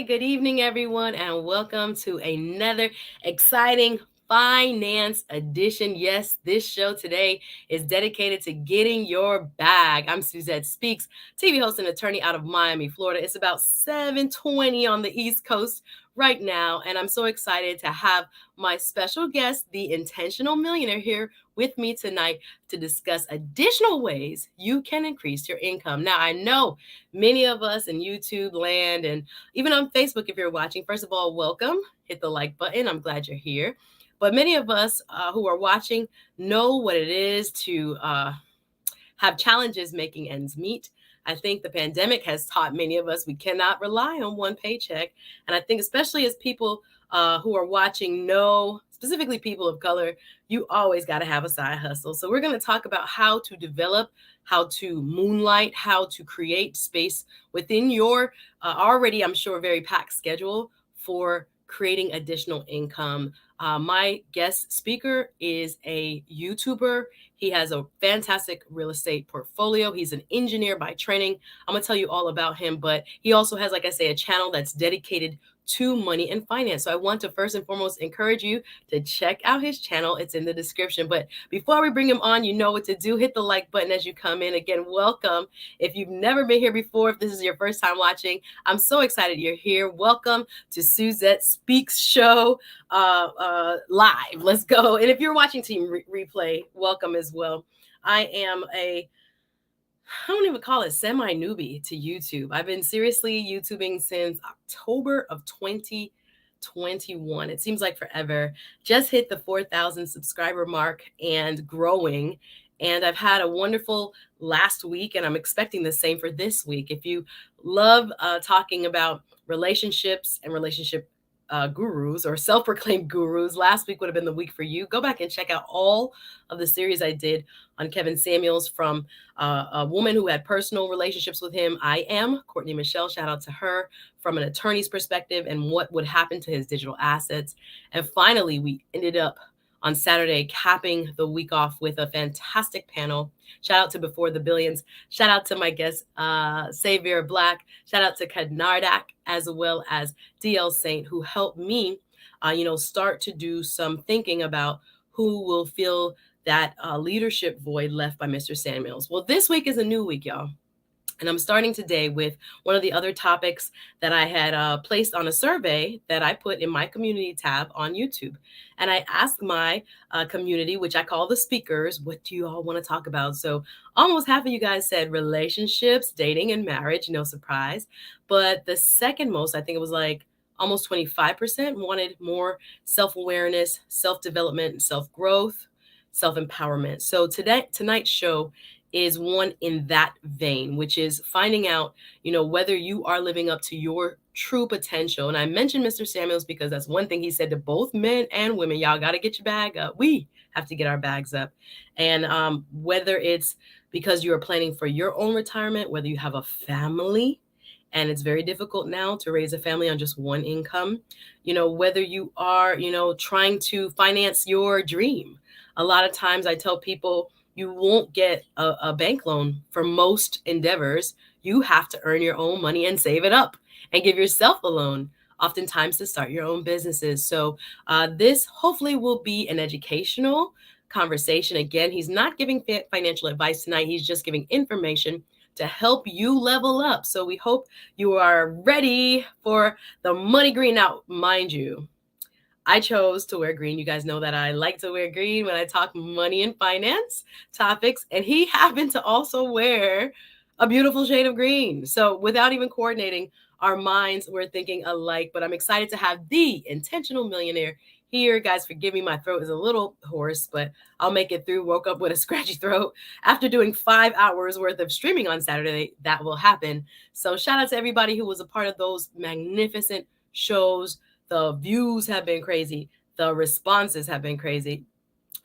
good evening, everyone, and welcome to another exciting finance edition. Yes, this show today is dedicated to getting your bag. I'm Suzette Speaks, TV host and attorney out of Miami, Florida. It's about 7:20 on the East Coast right now, and I'm so excited to have my special guest, the Intentional Millionaire, here with me tonight to discuss additional ways you can increase your income. Now, I know many of us in YouTube land and even on Facebook, if you're watching, first of all, welcome. Hit the like button. I'm glad you're here. But many of us who are watching know what it is to have challenges making ends meet. I think the pandemic has taught many of us we cannot rely on one paycheck. And I think, especially as people who are watching know, specifically people of color, you always got to have a side hustle. So, we're going to talk about how to develop, how to moonlight, how to create space within your already, I'm sure, very packed schedule for creating additional income. My guest speaker is a YouTuber. He has a fantastic real estate portfolio. He's an engineer by training. I'm going to tell you all about him, but he also has, like I say, a channel that's dedicated to money and finance. So I want to first and foremost encourage you to check out his channel. It's in the description. But before we bring him on, you know what to do. Hit the like button as you come in. Again, welcome. If you've never been here before, if this is your first time watching, I'm so excited you're here. Welcome to Suzette Speaks Show live. Let's go. And if you're watching team replay, welcome as well. I am I don't even call it semi newbie to YouTube. I've been seriously YouTubing since October of 2021. It seems like forever. Just hit the 4,000 subscriber mark and growing. And I've had a wonderful last week, and I'm expecting the same for this week. If you love talking about relationships and relationship gurus or self-proclaimed gurus, last week would have been the week for you. Go back and check out all of the series I did on Kevin Samuels, from a woman who had personal relationships with him. I am Courtney Michelle, shout out to her, from an attorney's perspective and what would happen to his digital assets. And finally, we ended up on Saturday capping the week off with a fantastic panel. Shout out to Before the Billions. Shout out to my guest, Xavier Black. Shout out to Kadnardak, as well as DL Saint, who helped me, start to do some thinking about who will fill that leadership void left by Mr. Samuels. Well, this week is a new week, y'all. And I'm starting today with one of the other topics that I had placed on a survey that I put in my community tab on YouTube. And I asked my community, which I call the speakers, what do you all want to talk about? So almost half of you guys said relationships, dating, and marriage. No surprise. But the second most, I think it was like almost 25%, wanted more self-awareness, self-development, self-growth, self-empowerment. So tonight's show is one in that vein, which is finding out, whether you are living up to your true potential. And I mentioned Mr. Samuels because that's one thing he said to both men and women. Y'all got to get your bag up. We have to get our bags up. And whether it's because you are planning for your own retirement, whether you have a family, and it's very difficult now to raise a family on just one income, whether you are, trying to finance your dream. A lot of times I tell people, you won't get a bank loan for most endeavors. You have to earn your own money and save it up and give yourself a loan, oftentimes to start your own businesses. So this hopefully will be an educational conversation. Again, he's not giving financial advice tonight. He's just giving information to help you level up. So we hope you are ready for the money green. Now, mind you, I chose to wear green. You guys know that I like to wear green when I talk money and finance topics. And he happened to also wear a beautiful shade of green. So without even coordinating, our minds were thinking alike. But I'm excited to have the Intentional Millionaire here. Guys, forgive me. My throat is a little hoarse, but I'll make it through. Woke up with a scratchy throat. After doing 5 hours worth of streaming on Saturday, that will happen. So shout out to everybody who was a part of those magnificent shows. The views have been crazy. The responses have been crazy.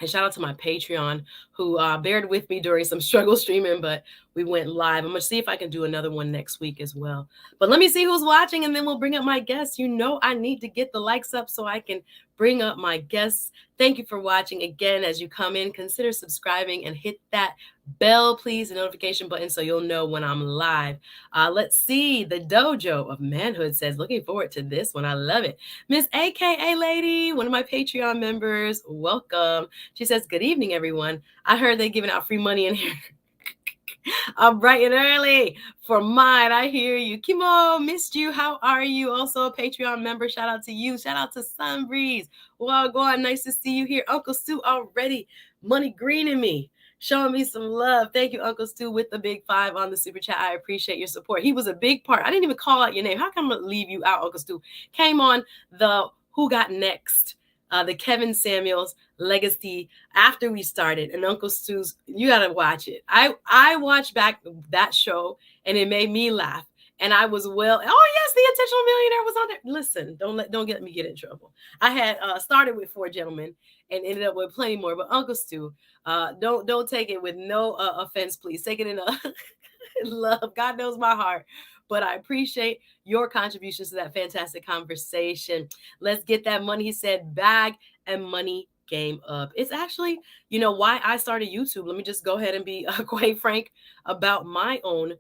And shout out to my Patreon who bared with me during some struggle streaming, but we went live. I'm gonna see if I can do another one next week as well. But let me see who's watching, and then we'll bring up my guests. You know, I need to get the likes up so I can bring up my guests. Thank you for watching. Again, as you come in, consider subscribing and hit that bell, please, the notification button so you'll know when I'm live. Let's see. The Dojo of Manhood says, looking forward to this one. I love it. Miss AKA Lady, one of my Patreon members, welcome. She says, good evening, everyone. I heard they're giving out free money in here. I'm bright and early for mine. I hear you. Kimo, missed you. How are you? Also a Patreon member. Shout out to you. Shout out to Sunbreeze. Well, go on. Nice to see you here. Uncle Stu already money greening me, showing me some love. Thank you, Uncle Stu, with the big 5 on the super chat. I appreciate your support. He was a big part. I didn't even call out your name. How come I'm going to leave you out, Uncle Stu? Came on the Who Got Next, the Kevin Samuels legacy after we started, and Uncle Stu's, you gotta watch it. I watched back that show and it made me laugh, and I was, well, oh yes, the Intentional Millionaire was on there. Listen, don't get me get in trouble. I had started with 4 gentlemen and ended up with plenty more, but Uncle Stu, don't take it with no offense, please. Take it in a love. God knows my heart. But I appreciate your contributions to that fantastic conversation. Let's get that money. He said, bag and money game up. It's actually, why I started YouTube. Let me just go ahead and be quite frank about my own,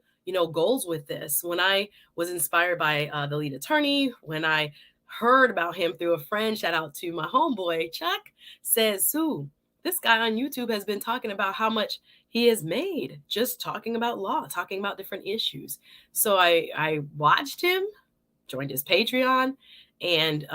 goals with this. When I was inspired by the lead attorney, when I heard about him through a friend, shout out to my homeboy, Chuck, says, Sue, this guy on YouTube has been talking about how much he has made just talking about law, talking about different issues. So I watched him, joined his Patreon, and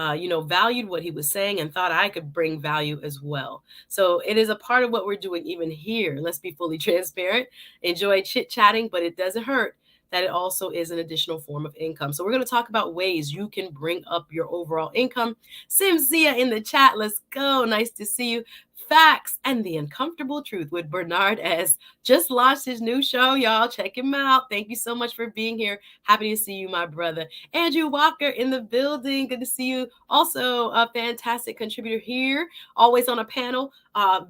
valued what he was saying and thought I could bring value as well. So it is a part of what we're doing even here. Let's be fully transparent. Enjoy chit-chatting, but it doesn't hurt that it also is an additional form of income. So we're going to talk about ways you can bring up your overall income. Simsia in the chat, let's go. Nice to see you. Facts and the Uncomfortable Truth with Bernard S. Just launched his new show, y'all. Check him out. Thank you so much for being here. Happy to see you, my brother. Andrew Walker in the building. Good to see you. Also a fantastic contributor here. Always on a panel.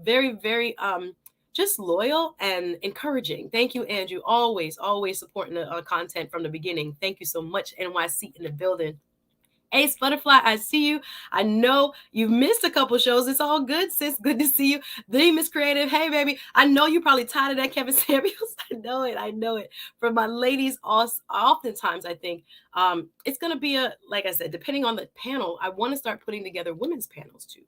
Very, very just loyal and encouraging. Thank you, Andrew. Always supporting the content from the beginning. Thank you so much. NYC in the building. Ace Butterfly, I see you. I know you've missed a couple shows. It's all good, sis. Good to see you. The Miss Creative. Hey, baby. I know you're probably tired of that Kevin Samuels. I know it. For my ladies, oftentimes I think it's going to be like I said, depending on the panel, I want to start putting together women's panels too.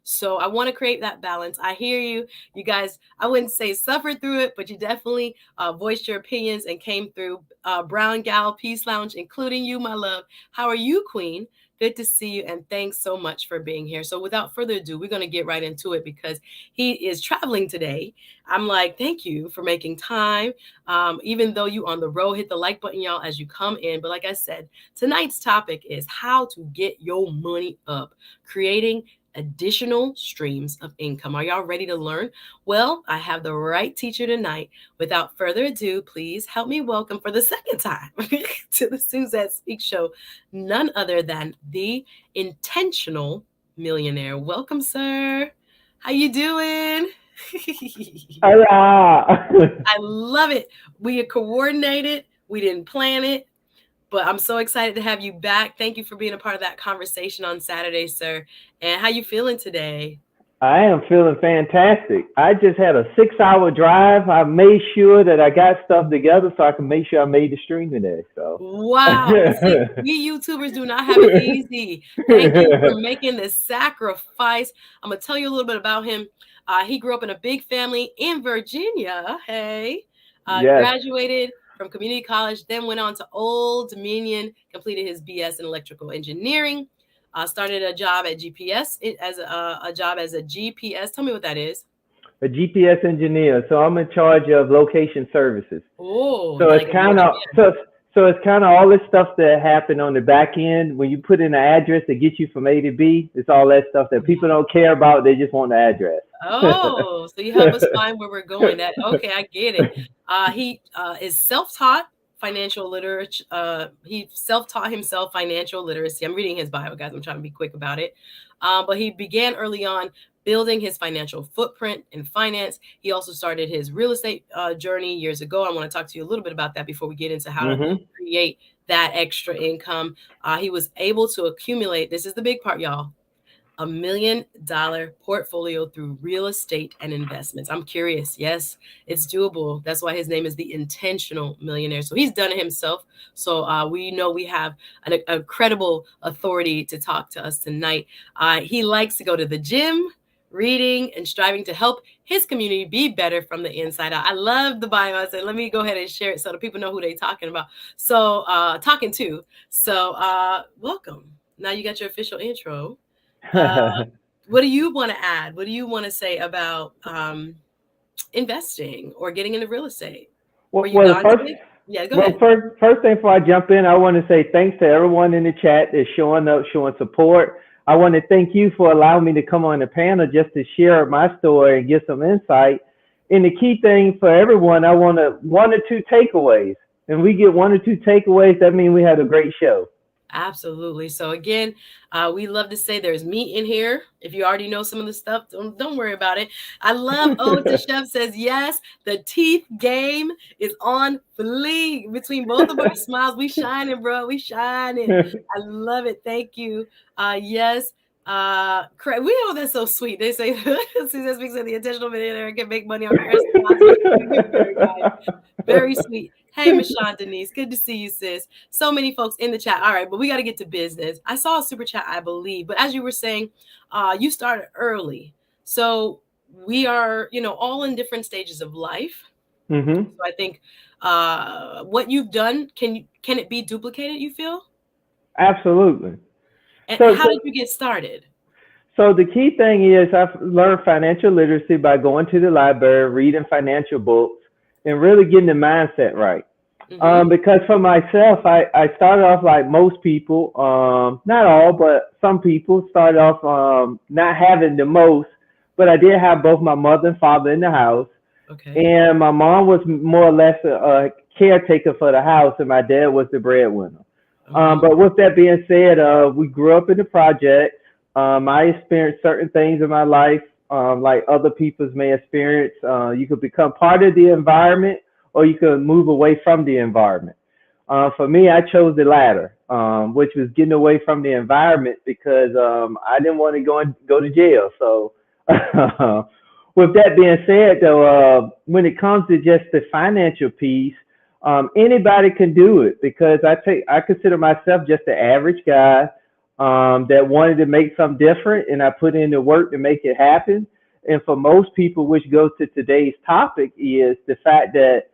So I want to create that balance. I hear you. You guys, I wouldn't say suffered through it, but you definitely voiced your opinions and came through. Brown Gal, Peace Lounge, including you, my love. How are you, Queen? Good to see you, and thanks so much for being here. So without further ado, we're going to get right into it because he is traveling today. I'm like, thank you for making time. Even though you on the road, hit the like button, y'all, as you come in. But like I said, tonight's topic is how to get your money up, creating additional streams of income. Are y'all ready to learn? Well, I have the right teacher tonight. Without further ado, please help me welcome for the second time to the Suzette Speak Show, none other than the Intentional Millionaire. Welcome, sir. How you doing? Hola. I love it. We are coordinated. We didn't plan it. But I'm so excited to have you back. Thank you for being a part of that conversation on Saturday, sir. And how you feeling today? I am feeling fantastic. I just had a 6-hour drive. I made sure that I got stuff together so I can make sure I made the stream today. So wow. See, we YouTubers do not have it easy. Thank you for making this sacrifice. I'm going to tell you a little bit about him. He grew up in a big family in Virginia. Hey, yes. graduated from community college, then went on to Old Dominion, completed his BS in electrical engineering, started a job at GPS as a job as a GPS. Tell me what that is. A GPS engineer. So I'm in charge of location services. Oh, so like it's kind of so it's kind of all this stuff that happened on the back end when you put in an address that gets you from A to B. It's all that stuff that people don't care about. They just want the address. Oh, so you help us find where we're going. That okay, I get it. He is self-taught financial literature. He self-taught himself financial literacy. I'm reading his bio, guys. I'm trying to be quick about it. But he began early on building his financial footprint in finance. He also started his real estate journey years ago. I want to talk to you a little bit about that before we get into how to Mhm. create that extra income. He was able to accumulate, this is the big part, y'all, $1 million portfolio through real estate and investments. I'm curious. Yes, it's doable. That's why his name is the Intentional Millionaire. So he's done it himself. So we know we have a credible authority to talk to us tonight. He likes to go to the gym, reading, and striving to help his community be better from the inside out. I love the bio. I said, let me go ahead and share it so the people know who they're talking about. So, talking to. So, welcome. Now you got your official intro. Uh, what do you want to add? What do you want to say about investing or getting into real estate? Were well, you well, gone first, today? Yeah, go well, ahead. first thing before I jump in, I want to say thanks to everyone in the chat that's showing up, showing support. I want to thank you for allowing me to come on the panel just to share my story and give some insight. And the key thing for everyone, I want to one or two takeaways. And we get one or two takeaways, that means we had a great show. Absolutely. So again, we love to say there's meat in here. If you already know some of the stuff, don't worry about it. I love. Oh, the chef says yes. The teeth game is on fleek between both of our smiles. We shining, bro. We shining. I love it. Thank you. Yes. We know that's so sweet. They say Susan speaks of the intentional millionaire can make money off your smiles. You're very kind. Very sweet. Hey, Miss Sean Denise. Good to see you, sis. So many folks in the chat. All right, but we got to get to business. I saw a super chat, I believe, but as you were saying, you started early. So we are, all in different stages of life. hmm So I think what you've done, can it be duplicated, you feel? Absolutely. And So, how so did you get started? So the key thing is I've learned financial literacy by going to the library, reading financial books, and really getting the mindset right. Mm-hmm. Because for myself, I started off like most people, not all, but some people started off not having the most, but I did have both my mother and father in the house, Okay. and my mom was more or less a caretaker for the house, and my dad was the breadwinner. Mm-hmm. But with that being said, we grew up in the project. I experienced certain things in my life, like other people's may experience. You could become part of the environment, or you could move away from the environment. For me, I chose the latter, which was getting away from the environment because I didn't want to go to jail. So, with that being said, though, when it comes to just the financial piece, anybody can do it because I consider myself just an average guy that wanted to make something different, and I put in the work to make it happen. And for most people, which goes to today's topic, is the fact that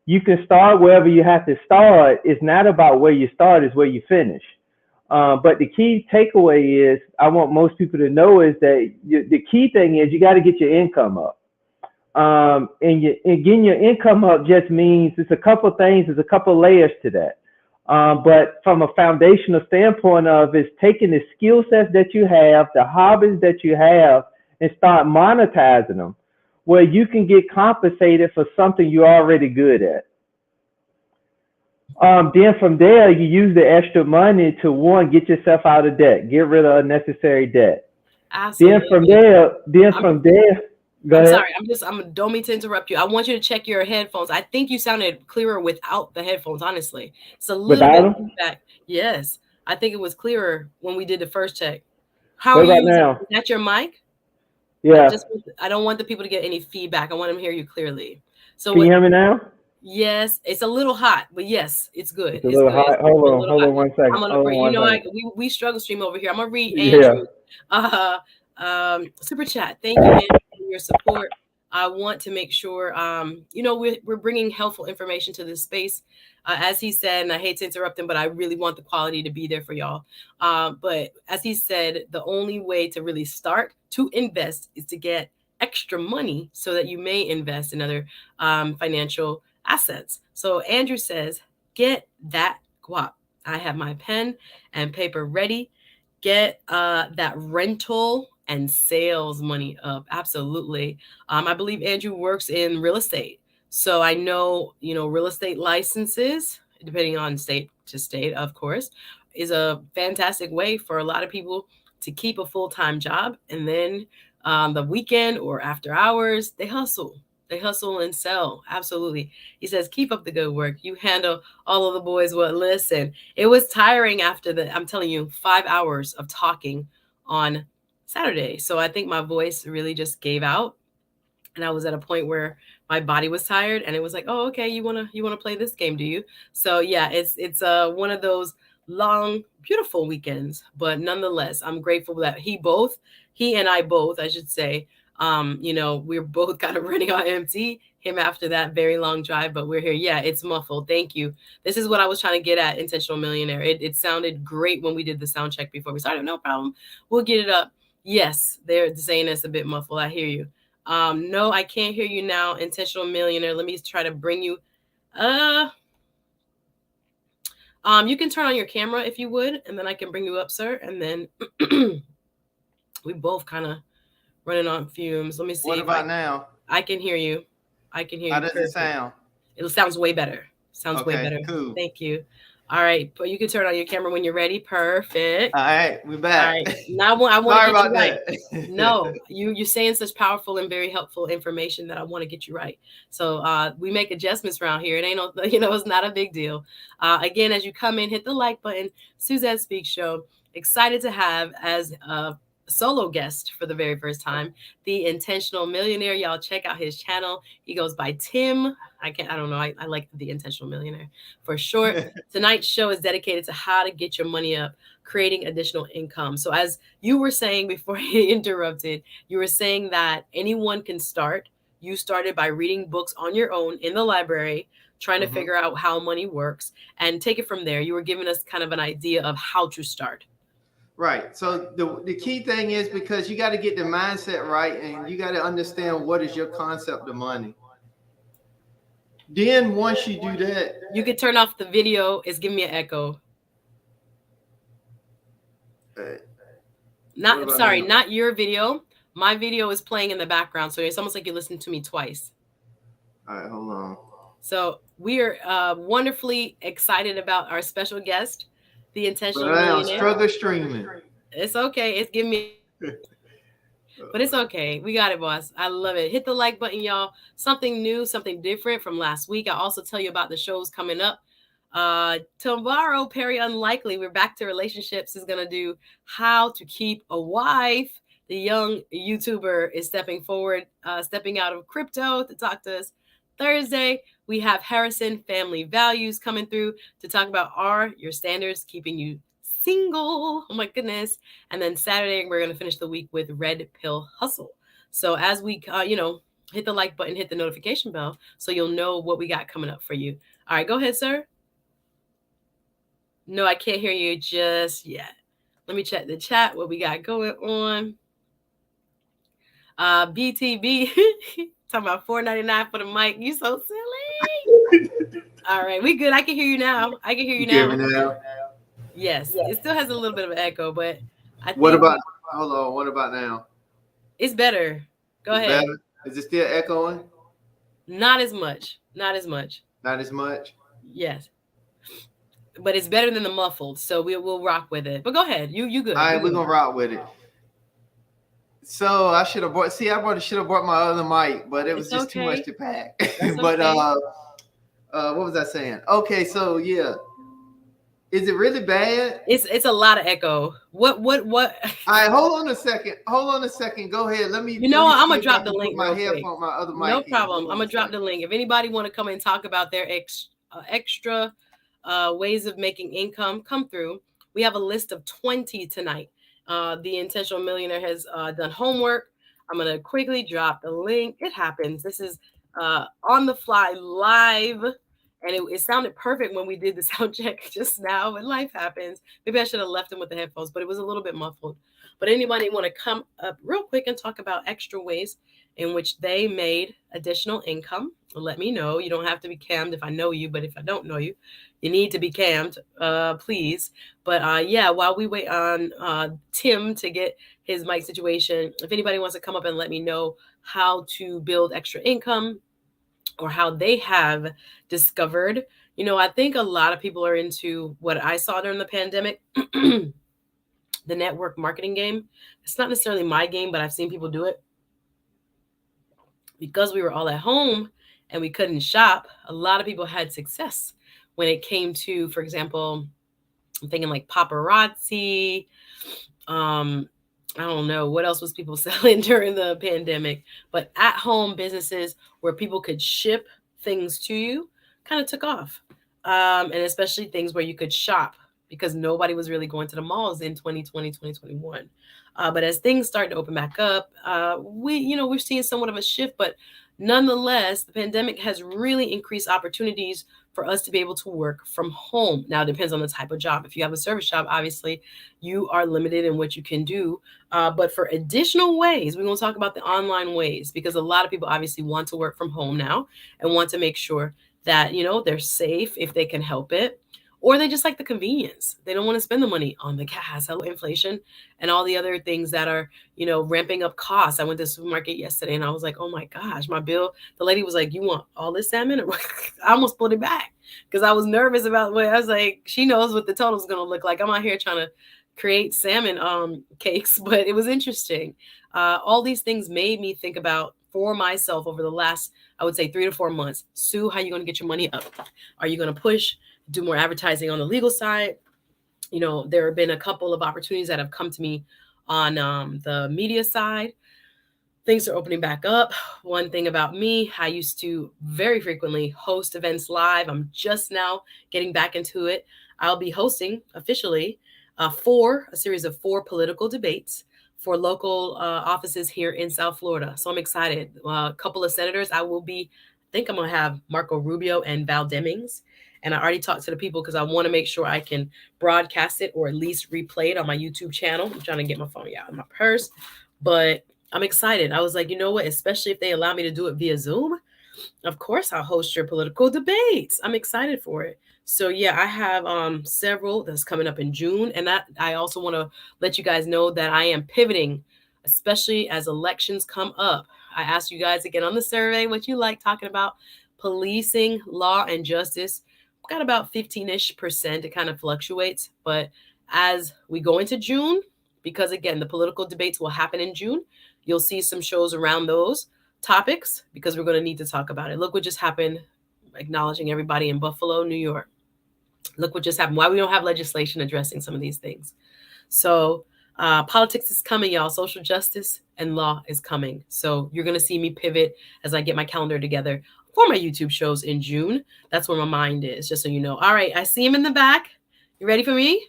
you can start wherever you have to start. It's not about where you start; it's where you finish. But the key takeaway is I want most people to know is that the key thing is you got to get your income up. And getting your income up just means it's a couple things, there's a couple layers to that. But from a foundational standpoint of is taking the skill sets that you have, the hobbies that you have, and start monetizing them where you can get compensated for something you're already good at. Then from there, you use the extra money to one, get yourself out of debt, get rid of unnecessary debt. Absolutely. Then I'm from there, go I'm ahead. sorry. I'm don't mean to interrupt you. I want you to check your headphones. I think you sounded clearer without the headphones, honestly. It's a little Without bit them, feedback. Yes. I think it was clearer when we did the first check. How what are you about using? now? Is that your mic? Yeah. I don't want the people to get any feedback. I want them to hear you clearly. So Can you what hear me now? yes, it's a little hot, but yes, it's good. It's a It's little good. It's hot. Hold a on. little Hold hot. on one second. I'm gonna Hold on bring, one second. we struggle stream over here. I'm gonna read Yeah. Andrew. Uh super chat. Thank you, Andrew, for your support. I want to make sure we're bringing helpful information to this space. As he said, and I hate to interrupt him, but I really want the quality to be there for y'all. But as he said, the only way to really start to invest is to get extra money so that you may invest in other financial assets. So Andrew says, get that guap. I have my pen and paper ready. Get that rental and sales money up. Absolutely. I believe Andrew works in real estate. So I know, real estate licenses, depending on state to state, of course, is a fantastic way for a lot of people to keep a full time job and then the weekend or after hours, they hustle. They hustle and sell. Absolutely. He says, keep up the good work. You handle all of the boys. Well, listen, it was tiring after I'm telling you, 5 hours of talking on Saturday. So I think my voice really just gave out, and I was at a point where my body was tired, and it was like, oh, okay, you wanna play this game, do you? So yeah, it's one of those long, beautiful weekends, but nonetheless, I'm grateful that he and I both, I should say, we're both kind of running on empty. Him after that very long drive, but we're here. Yeah, it's muffled. Thank you. This is what I was trying to get at. Intentional Millionaire. It sounded great when we did the sound check before we started. No problem. We'll get it up. Yes, they're saying it's a bit muffled. I hear you. No, I can't hear you now. Intentional Millionaire. Let me try to bring you. Uh, you can turn on your camera if you would, and then I can bring you up, sir. And then we both kind of running on fumes. Let me see What if about now? I can hear you. I can hear How you does it perfect. sound? It sounds way better. Sounds way Okay, better. cool. Thank you. All right, but you can turn on your camera when you're ready. Perfect. All right, we All back. right. Now I want to Sorry get you about right. that. No, you're saying such powerful and very helpful information that I want to get you right. So we make adjustments around here. It ain't no, it's not a big deal. Again, as you come in, hit the like button. Suzette Speaks Show. Excited to have as a solo guest for the very first time the Intentional Millionaire. Y'all check out his channel. He goes by Tim. I don't know. I like the Intentional Millionaire for short. Tonight's show is dedicated to how to get your money up, creating additional income. So, as you were saying before he interrupted, you were saying that anyone can start. You started by reading books on your own in the library, trying to Hmm. figure out how money works and take it from there. You were giving us kind of an idea of how to start. Right. So the key thing is because you got to get the mindset right and you got to understand what is your concept of money. Then once you do that, You could turn off the video. It's giving me an echo. uh, what Not about sorry, now? not your video. My video is playing in the background, so it's almost like you listened to me twice. All right, hold on. So we are wonderfully excited about our special guest, the But Intentional I am Millionaire. struggle streaming. It's okay. It's giving me an echo. But it's okay. We got it, boss. I love it. Hit the like button, y'all. Something new, something different from last week. I'll also tell you about the shows coming up. Tomorrow, Perry Unlikely, we're back to relationships, is going to do how to keep a wife. The young YouTuber is stepping forward, stepping out of crypto to talk to us. Thursday, we have Harrison Family Values coming through to talk about are your standards keeping you single? Oh my goodness. And then Saturday, we're going to finish the week with Red Pill Hustle. So as we, hit the like button, hit the notification bell so you'll know what we got coming up for you. All right, go ahead, sir. No, I can't hear you just yet. Let me check the chat, what we got going on. BTB, talking about $4.99 for the mic. You so silly. All right, we good. I can hear you now. I can hear you You hear now. me now? Yes, it still has a little bit of an echo, but I What think about hold on, what about now? it's better. Go It's ahead. better? Is it still echoing? Not as much. Not as much. Not as much. Yes, but it's better than the muffled, so we'll rock with it. But go ahead. You good? All You right, we're good? gonna rock with it. So I should have bought. See, I probably should have bought my other mic, but it was It's just too much okay. to pack. That's But okay. what was I saying? Okay, so yeah, is it really bad? It's a lot of echo. What? All right, hold on a second. Hold on a second. Go ahead. You Let know me what? I'm see gonna if I drop the can put link my real quick. headphone, my other No mic in. problem. Hold I'm on a gonna drop the second. link. If anybody want to come and talk about their extra ways of making income, come through. We have a list of 20 tonight. The Intentional Millionaire has done homework. I'm gonna quickly drop the link. It happens. This is on the fly live. And it sounded perfect when we did the sound check just now, but life happens. Maybe I should have left him with the headphones, but it was a little bit muffled. But anybody want to come up real quick and talk about extra ways in which they made additional income? Let me know. You don't have to be cammed if I know you, but if I don't know you, you need to be cammed, please. But yeah, while we wait on Tim to get his mic situation, if anybody wants to come up and let me know how to build extra income or how they have discovered, I think a lot of people are into what I saw during the pandemic. The the network marketing game. It's not necessarily my game, but I've seen people do it because we were all at home and we couldn't shop. A lot of people had success when it came to, for example, I'm thinking like paparazzi. Um, I don't know what else was people selling during the pandemic, but at home businesses where people could ship things to you kind of took off. And especially things where you could shop because nobody was really going to the malls in 2020, 2021. But as things start to open back up, we're seeing somewhat of a shift, but nonetheless, the pandemic has really increased opportunities for us to be able to work from home. Now, it depends on the type of job. If you have a service job, obviously, you are limited in what you can do. But for additional ways, we're going to talk about the online ways because a lot of people obviously want to work from home now and want to make sure that, they're safe if they can help it. Or they just like the convenience. They don't want to spend the money on the gas, hello, inflation, and all the other things that are, ramping up costs. I went to the supermarket yesterday and I was like, oh my gosh, my bill. The lady was like, you want all this salmon? I almost pulled it back because I was nervous about what I was like, she knows what the total is going to look like. I'm out here trying to create salmon cakes, but it was interesting. All these things made me think about for myself over the last, I would say 3 to 4 months. Sue, how are you going to get your money up? Are you going to push, do more advertising on the legal side? There have been a couple of opportunities that have come to me on the media side. Things are opening back up. One thing about me, I used to very frequently host events live. I'm just now getting back into it. I'll be hosting officially a series of 4 political debates for local offices here in South Florida. So I'm excited. A couple of senators. I think I'm going to have Marco Rubio and Val Demings. And I already talked to the people because I want to make sure I can broadcast it or at least replay it on my YouTube channel. I'm trying to get my phone out of my purse. But I'm excited. I was like, you know what? Especially if they allow me to do it via Zoom, of course I'll host your political debates. I'm excited for it. So yeah, I have several that's coming up in June, and that I also want to let you guys know that I am pivoting, especially as elections come up. I asked you guys to get on the survey what you like talking about policing, law, and justice. I've got about 15-ish%. It kind of fluctuates, but as we go into June, because again, the political debates will happen in June, you'll see some shows around those topics because we're going to need to talk about it. Look what just happened, acknowledging everybody in Buffalo, New York. Look what just happened. Why we don't have legislation addressing some of these things. So politics is coming, y'all. Social justice and law is coming. So you're going to see me pivot as I get my calendar together for my YouTube shows in June. That's where my mind is, just so you know. All right, I see him in the back. You ready for me?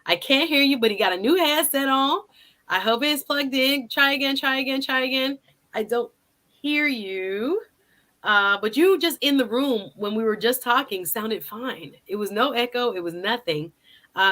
I can't hear you, but he got a new headset on. I hope it's plugged in. Try again, try again, try again. I don't hear you. But you just in the room when we were just talking sounded fine. It was no echo. It was nothing.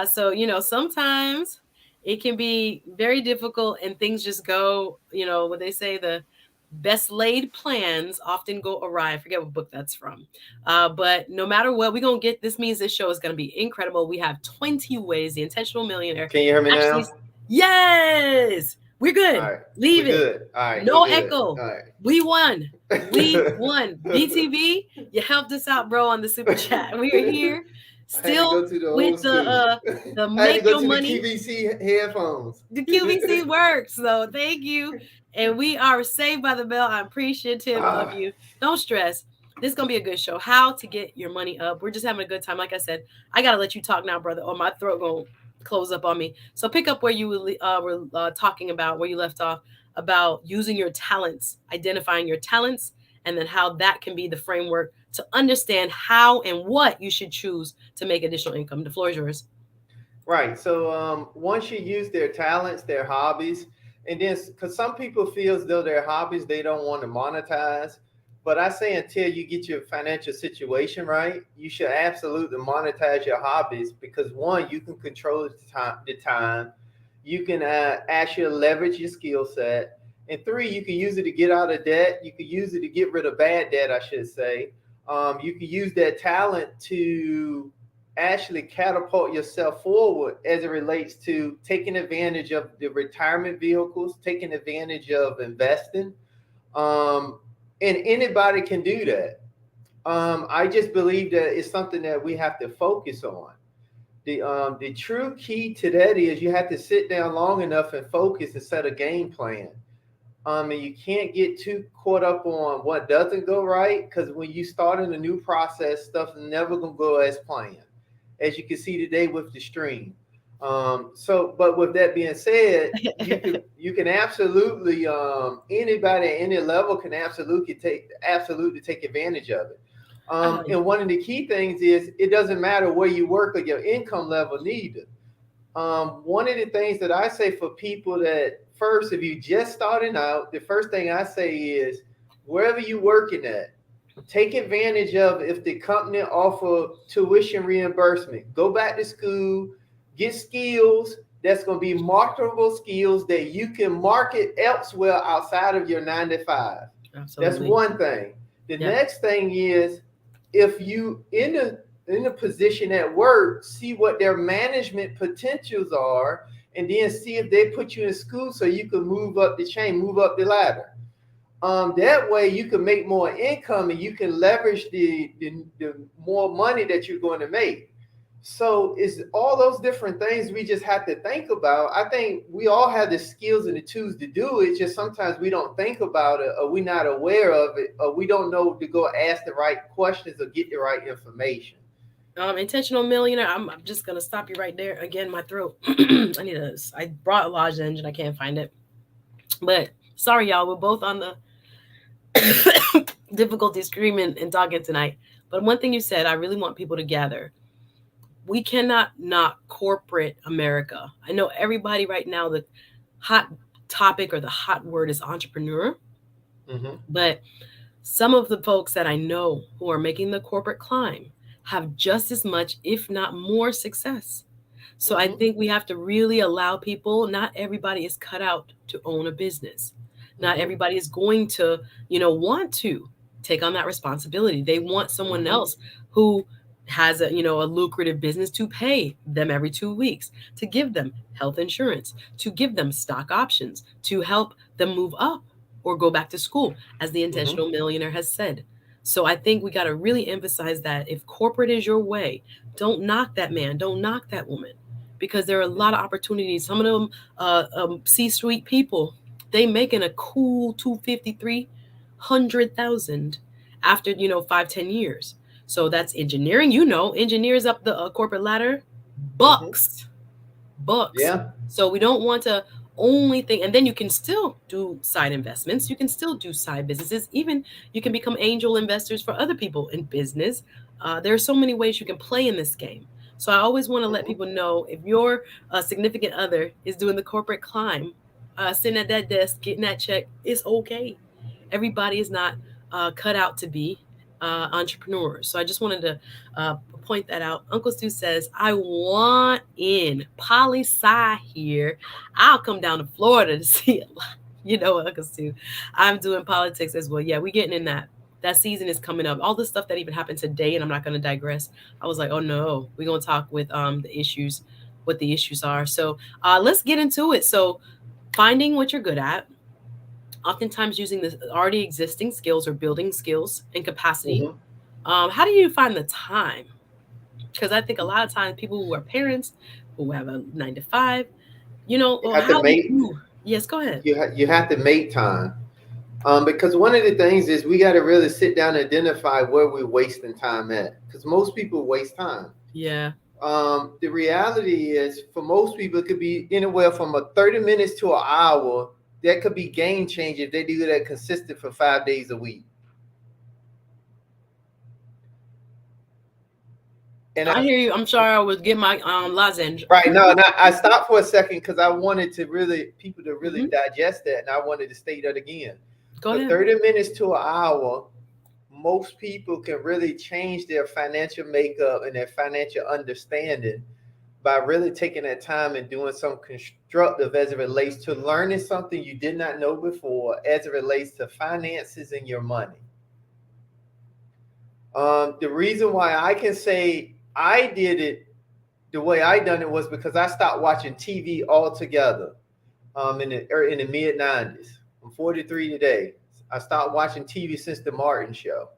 So, sometimes it can be very difficult and things just go, what they say, the best laid plans often go awry. I forget what book that's from. But no matter what, we're going to get, this means this show is going to be incredible. We have 20 ways, the Intentional Millionaire. Can you hear me now? Yes. We're good. All right. Leave We're it. good. All right. No We're good. echo. All right. We won. We won. BTV, you helped us out, bro, on the super chat. We are here still with the make your money. The QVC headphones. The QVC works. So thank you. And we are saved by the bell. I'm appreciative of you. Don't stress. This is going to be a good show. How to get your money up. We're just having a good time. Like I said, I got to let you talk now, brother, or my throat going to close up on me. So pick up where you were talking about, where you left off, about using your talents, identifying your talents, and then how that can be the framework to understand how and what you should choose to make additional income. The floor is yours. Right. So once you use their talents, their hobbies, and then because some people feel as though their hobbies, they don't want to monetize. But I say until you get your financial situation right, you should absolutely monetize your hobbies because one, you can control the time. You can actually leverage your skill set. And 3, you can use it to get out of debt. You can use it to get rid of bad debt, I should say. You can use that talent to actually catapult yourself forward as it relates to taking advantage of the retirement vehicles, taking advantage of investing. And anybody can do that. I just believe that it's something that we have to focus on. The true key to that is you have to sit down long enough and focus and set a game plan. And you can't get too caught up on what doesn't go right, because when you start in a new process, stuff's never gonna go as planned, as you can see today with the stream. But with that being said, you can absolutely, anybody at any level can absolutely take advantage of it. And one of the key things is it doesn't matter where you work or your income level neither. One of the things that I say for people that first, if you just starting out, the first thing I say is wherever you working at, take advantage of if the company offer tuition reimbursement. Go back to school, get skills that's going to be marketable skills that you can market elsewhere outside of your 9 to 5. That's Absolutely. one thing. The Yep. next thing is if you in a position at work, see what their management potentials are, and then see if they put you in school so you can move up the chain, move up the ladder. That way you can make more income and you can leverage the more money that you're going to make. So it's all those different things we just have to think about. I think we all have the skills and the tools to do it. Just sometimes we don't think about it, or we're not aware of it, or we don't know to go ask the right questions or get the right information. Intentional millionaire. I'm just gonna stop you right there. Again, my throat. I brought a lozenge and I can't find it. But sorry, y'all. We're both on the difficulty screaming and talking tonight. But one thing you said, I really want people to gather. We cannot knock corporate America. I know everybody right now, the hot topic or the hot word is entrepreneur. Mm-hmm. But some of the folks that I know who are making the corporate climb have just as much, if not more, success. So I Mm-hmm. think we have to really allow people, not everybody is cut out to own a business. Not Mm-hmm. everybody is going to, want to take on that responsibility. They want someone Mm-hmm. else who has a lucrative business to pay them every 2 weeks, to give them health insurance, to give them stock options, to help them move up or go back to school, as the Mm-hmm. intentional millionaire has said. So I think we got to really emphasize that if corporate is your way, don't knock that man, don't knock that woman, because there are a lot of opportunities. Some of them C-suite people, they making a cool 253 100,000 after 5-10 years. So that's engineering. Engineers up the corporate ladder, Mm-hmm. bucks. Yeah. So we don't want to only think, and then you can still do side investments. You can still do side businesses. Even you can become angel investors for other people in business. There are so many ways you can play in this game. So I always want to let Mm-hmm. people know if your significant other is doing the corporate climb, sitting at that desk, getting that check, it's okay. Everybody is not cut out to be entrepreneurs. So I just wanted to point that out. Uncle Stu says, I want in. Poli Sci here. I'll come down to Florida to see it. Uncle Stu, I'm doing politics as well. Yeah, we getting in that. That season is coming up. All the stuff that even happened today, and I'm not going to digress. I was like, oh no, we're going to talk with the issues, what the issues are. So let's get into it. So finding what you're good at, oftentimes using the already existing skills or building skills and capacity. Mm-hmm. How do you find the time? Because I think a lot of times people who are parents who have a 9 to 5, You have to how do make you? Yes, go ahead. you have to make time. Because one of the things is we got to really sit down and identify where we're wasting time at. Because most people waste time. Yeah, The reality is, for most people, it could be anywhere from a 30 minutes to an hour. That could be game changing if they do that consistent for 5 days a week. And I hear you. I'm sorry, I was getting my lozenge. right, no, I stopped for a second because I wanted to really people to really Hmm. digest that, and I wanted to state that again. Go For ahead. 30 minutes to an hour, most people can really change their financial makeup and their financial understanding by really taking that time and doing some constructive as it relates to learning something you did not know before as it relates to finances and your money. The reason why I can say I did it the way I done it was because I stopped watching TV altogether in the mid 90s. I'm 43 today. I stopped watching TV since the Martin Show.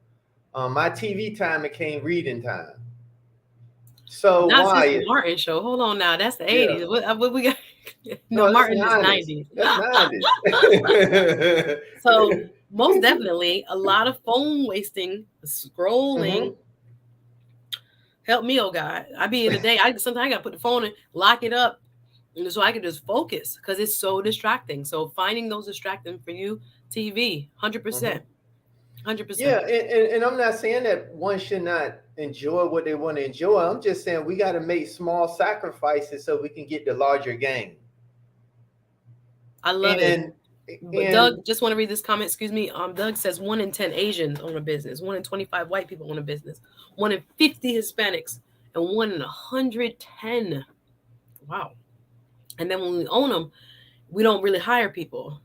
My TV time became reading time. So Not since the Wyatt, Martin show. Hold on now. That's the yeah. 80s. What we got? No, No, that's Martin is nineties. 90s. That's nineties. So most definitely a lot of phone wasting, scrolling. Hmm. Help me, oh God. I be in the day. I sometimes I gotta put the phone in, lock it up, so I can just focus because it's so distracting. So finding those distracting for you, TV, 100%, Hmm. 100%. Yeah, and I'm not saying that one should not enjoy what they want to enjoy. I'm just saying we got to make small sacrifices so we can get the larger gain. I love it. And But Doug, and just want to read this comment. Excuse me. Doug says 1 in 10 Asians own a business, 1 in 25 white people own a business, 1 in 50 Hispanics, and 1 in 110. Wow. And then when we own them, we don't really hire people.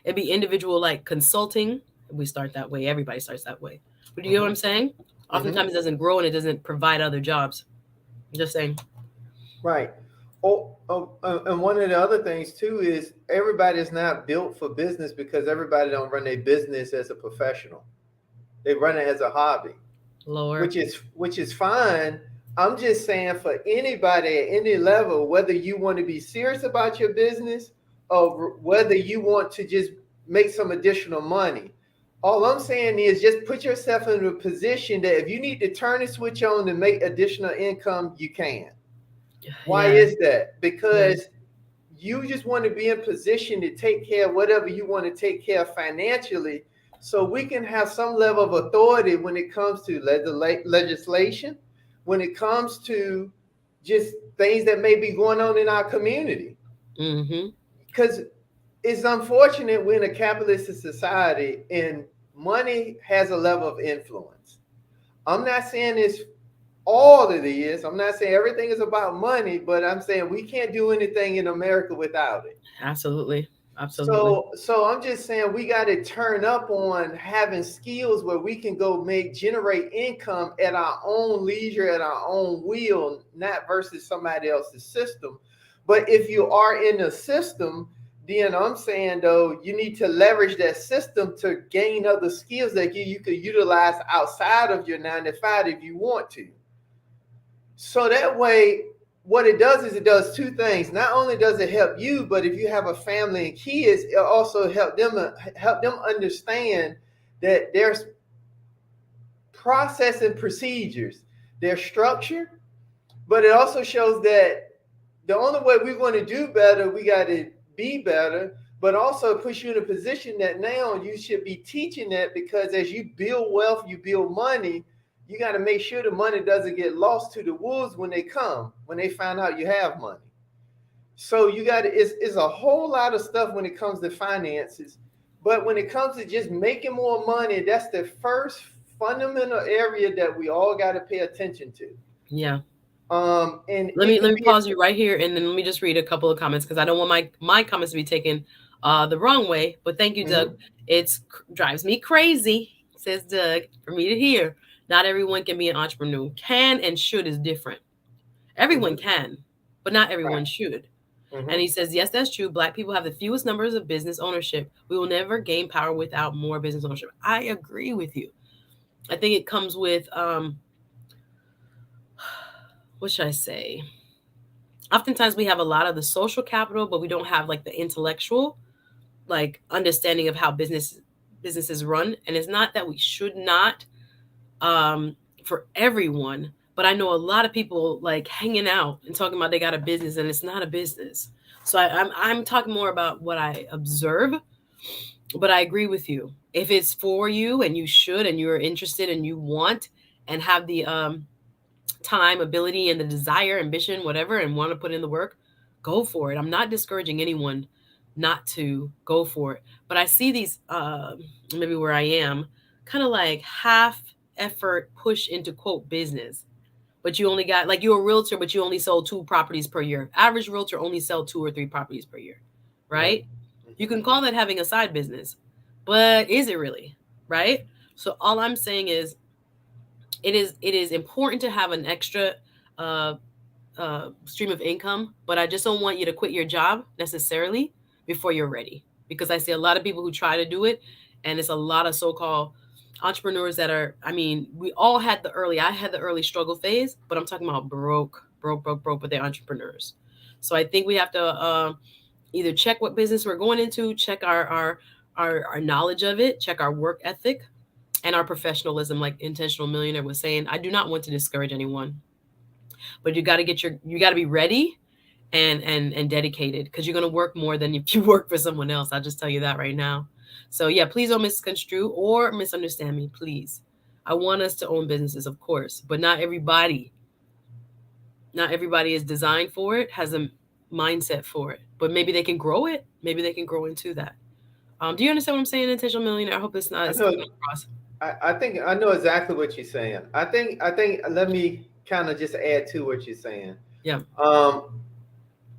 It'd be individual like consulting. We start that way. Everybody starts that way. But you get what I'm hmm. saying? Hmm. Oftentimes it doesn't grow and it doesn't provide other jobs. Just saying. Right. And one of the other things too is everybody is not built for business because everybody don't run their business as a professional. They run it as a hobby, Lower. which is fine. I'm just saying for anybody at any level, whether you want to be serious about your business or whether you want to just make some additional money. All I'm saying is just put yourself in a position that if you need to turn the switch on to make additional income, you can. Why Yeah. is that? Yeah. Because you just want to be in position to take care of whatever you want to take care of financially so we can have some level of authority when it comes to legislation, when it comes to just things that may be going on in our community. Mm-hmm. Because it's unfortunate we're in a capitalist society and money has a level of influence. I'm not saying it's all it is. I'm not saying everything is about money, but I'm saying we can't do anything in America without it. Absolutely. Absolutely. So I'm just saying we got to turn up on having skills where we can go generate income at our own leisure, at our own will, not versus somebody else's system. But if you are in the system, then I'm saying though you need to leverage that system to gain other skills that you could utilize outside of your 9 to 5 if you want to. So that way, what it does is it does two things. Not only does it help you, but if you have a family and kids, it also help them understand that there's process and procedures, there's structure, but it also shows that the only way we're going to do better, we got to be better, but also puts you in a position that now you should be teaching that because as you build wealth, you build money, you got to make sure the money doesn't get lost to the wolves when they come, when they find out you have money. So you got to, it's a whole lot of stuff when it comes to finances. But when it comes to just making more money, that's the first fundamental area that we all got to pay attention to. Yeah. And Let it me could let me be, pause you right here and then let me just read a couple of comments because I don't want my comments to be taken the wrong way. But thank you, Doug. mhm, It's drives me crazy, says Doug, for me to hear. Not everyone can be an entrepreneur. Can and should is different. Everyone mhm, can, but not everyone right. should. And Mhm. he says, yes, that's true. Black people have the fewest numbers of business ownership. We will never gain power without more business ownership. I agree with you. I think it comes with what should I say? Oftentimes we have a lot of the social capital, but we don't have like the intellectual like understanding of how businesses run. And it's not that we should not for everyone, but I know a lot of people like hanging out and talking about they got a business and it's not a business. So I'm talking more about what I observe, but I agree with you. If it's for you and you should and you're interested and you want and have the time, ability, and the desire, ambition, whatever, and want to put in the work, go for it. I'm not discouraging anyone not to go for it, but I see these maybe where I am, kind of like half effort push into quote business. But you only got like you're a realtor, but you only sold 2 properties per year. Average realtor only sell 2 or 3 properties per year, Right. right? You Mhm. can call that having a side business, but is it really, right? So all I'm saying is it is important to have an extra uh, stream of income, but I just don't want you to quit your job necessarily before you're ready because I see a lot of people who try to do it, and it's a lot of so-called Entrepreneurs that are, I mean, we all had the early, I had the early struggle phase, but I'm talking about broke, but they're entrepreneurs. So I think we have to either check what business we're going into, check our knowledge of it, check our work ethic and our professionalism. Like Intentional Millionaire was saying, I do not want to discourage anyone, but you got to be ready and dedicated, because you're going to work more than if you work for someone else. I'll just tell you that right now. So yeah, please don't misconstrue or misunderstand me, please. I want us to own businesses, of course, but not everybody is designed for it, has a mindset for it, but maybe they can grow it, maybe they can grow into that. Do you understand what I'm saying, Intentional Millionaire? I hope I it's know. coming across. I think I know exactly what you're saying. I think let me kind of just add to what you're saying. Yeah. Um,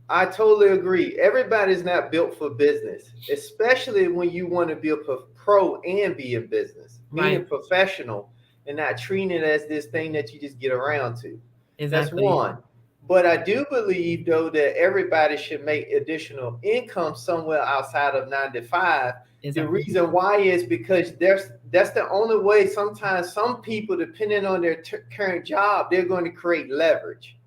I totally agree. Everybody's not built for business, especially when you want to be a pro and be in business, Right. meaning professional and not treating it as this thing that you just get around to. That's Exactly. one. But I do believe, though, that everybody should make additional income somewhere outside of 9 to 5. The Exactly. reason why is because that's the only way. Sometimes some people, depending on their current job, they're going to create leverage,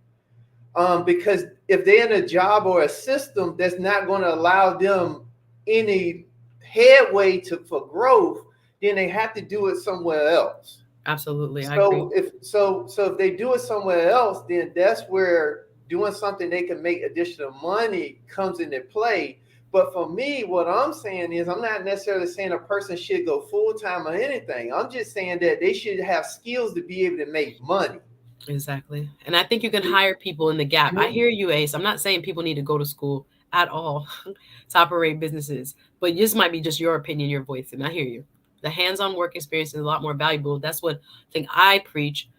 because if they're in a job or a system that's not going to allow them any headway for growth, then they have to do it somewhere else. Absolutely. I agree. So if they do it somewhere else, then that's where doing something they can make additional money comes into play. But for me, what I'm saying is, I'm not necessarily saying a person should go full time or anything. I'm just saying that they should have skills to be able to make money. Exactly. And I think you can hire people in the gap. I Mhm. hear you, Ace. I'm not saying people need to go to school at all to operate businesses, but this might be just your opinion, your voice. And I hear you. The hands on work experience is a lot more valuable. That's what I think I preach.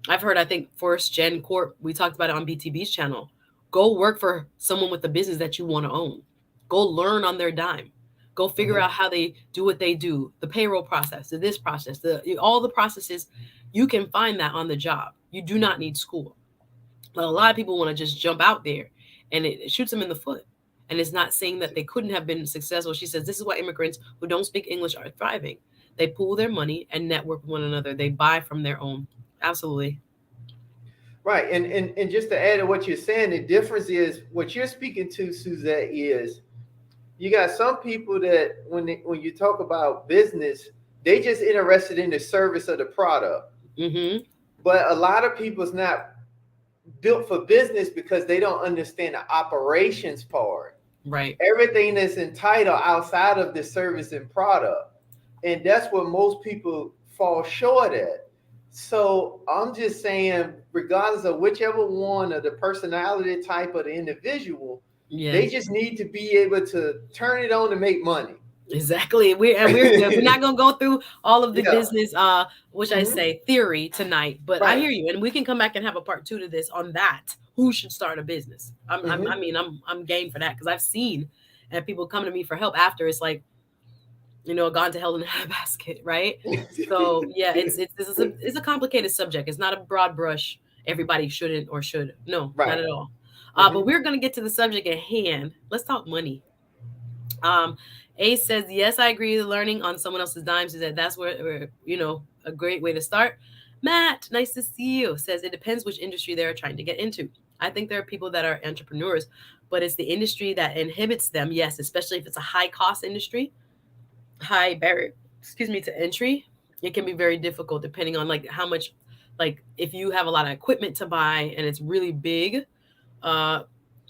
I've heard, I think, First Gen Corp, we talked about it on BTB's channel. Go work for someone with a business that you want to own. Go learn on their dime. Go figure Mhm. out how they do what they do, the payroll process, the this process, all the processes. You can find that on the job. You do not need school. But a lot of people want to just jump out there, and it shoots them in the foot. And it's not saying that they couldn't have been successful. She says this is why immigrants who don't speak English are thriving. They pool their money and network with one another. They buy from their own. Absolutely. Right. And just to add to what you're saying, the difference is what you're speaking to, Suzette, is you got some people that when you talk about business, they just interested in the service of the product. Mm-hmm. But a lot of people's not built for business because they don't understand the operations part. Right. Everything that's entitled outside of the service and product. And that's what most people fall short at. So I'm just saying, regardless of whichever one of the personality type of the individual, they Yes. just need to be able to turn it on to make money. Exactly. We're good. We're not gonna go through all of the Yeah. business which I Hmm. say theory tonight, but I Right. hear you, and we can come back and have a part two to this on that. Who should start a business? I Hmm. mean, I'm game for that because I've seen and people come to me for help after it's like, gone to hell in a handbasket, right? So yeah, it's a complicated subject. It's not a broad brush. Everybody shouldn't or should. No, not Right. at all. But Hmm. we're gonna get to the subject at hand. Let's talk money. Um, Ace says, yes, I agree. Learning on someone else's dime is that's where a great way to start. Matt, nice to see you. Says it depends which industry they're trying to get into. I think there are people that are entrepreneurs, but it's the industry that inhibits them. Yes, especially if it's a high cost industry, high barrier, to entry. It can be very difficult depending on like how much, like if you have a lot of equipment to buy and it's really big, uh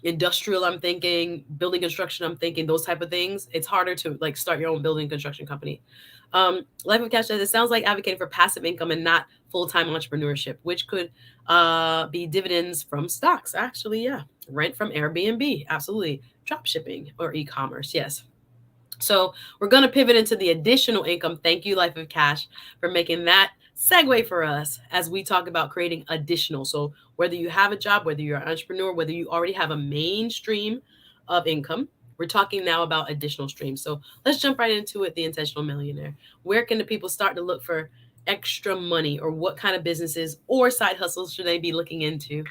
industrial, I'm thinking building construction, I'm thinking those type of things, it's harder to like start your own building construction company. Life of Cash says it sounds like advocating for passive income and not full-time entrepreneurship, which could be dividends from stocks, actually. Yeah, rent from Airbnb, absolutely. Drop shipping or e-commerce, yes. So we're going to pivot into the additional income. Thank you, Life of Cash, for making that segue for us as we talk about creating additional. So whether you have a job, whether you're an entrepreneur, whether you already have a mainstream of income, we're talking now about additional streams. So let's jump right into it. The Intentional Millionaire. Where can the people start to look for extra money, or what kind of businesses or side hustles should they be looking into?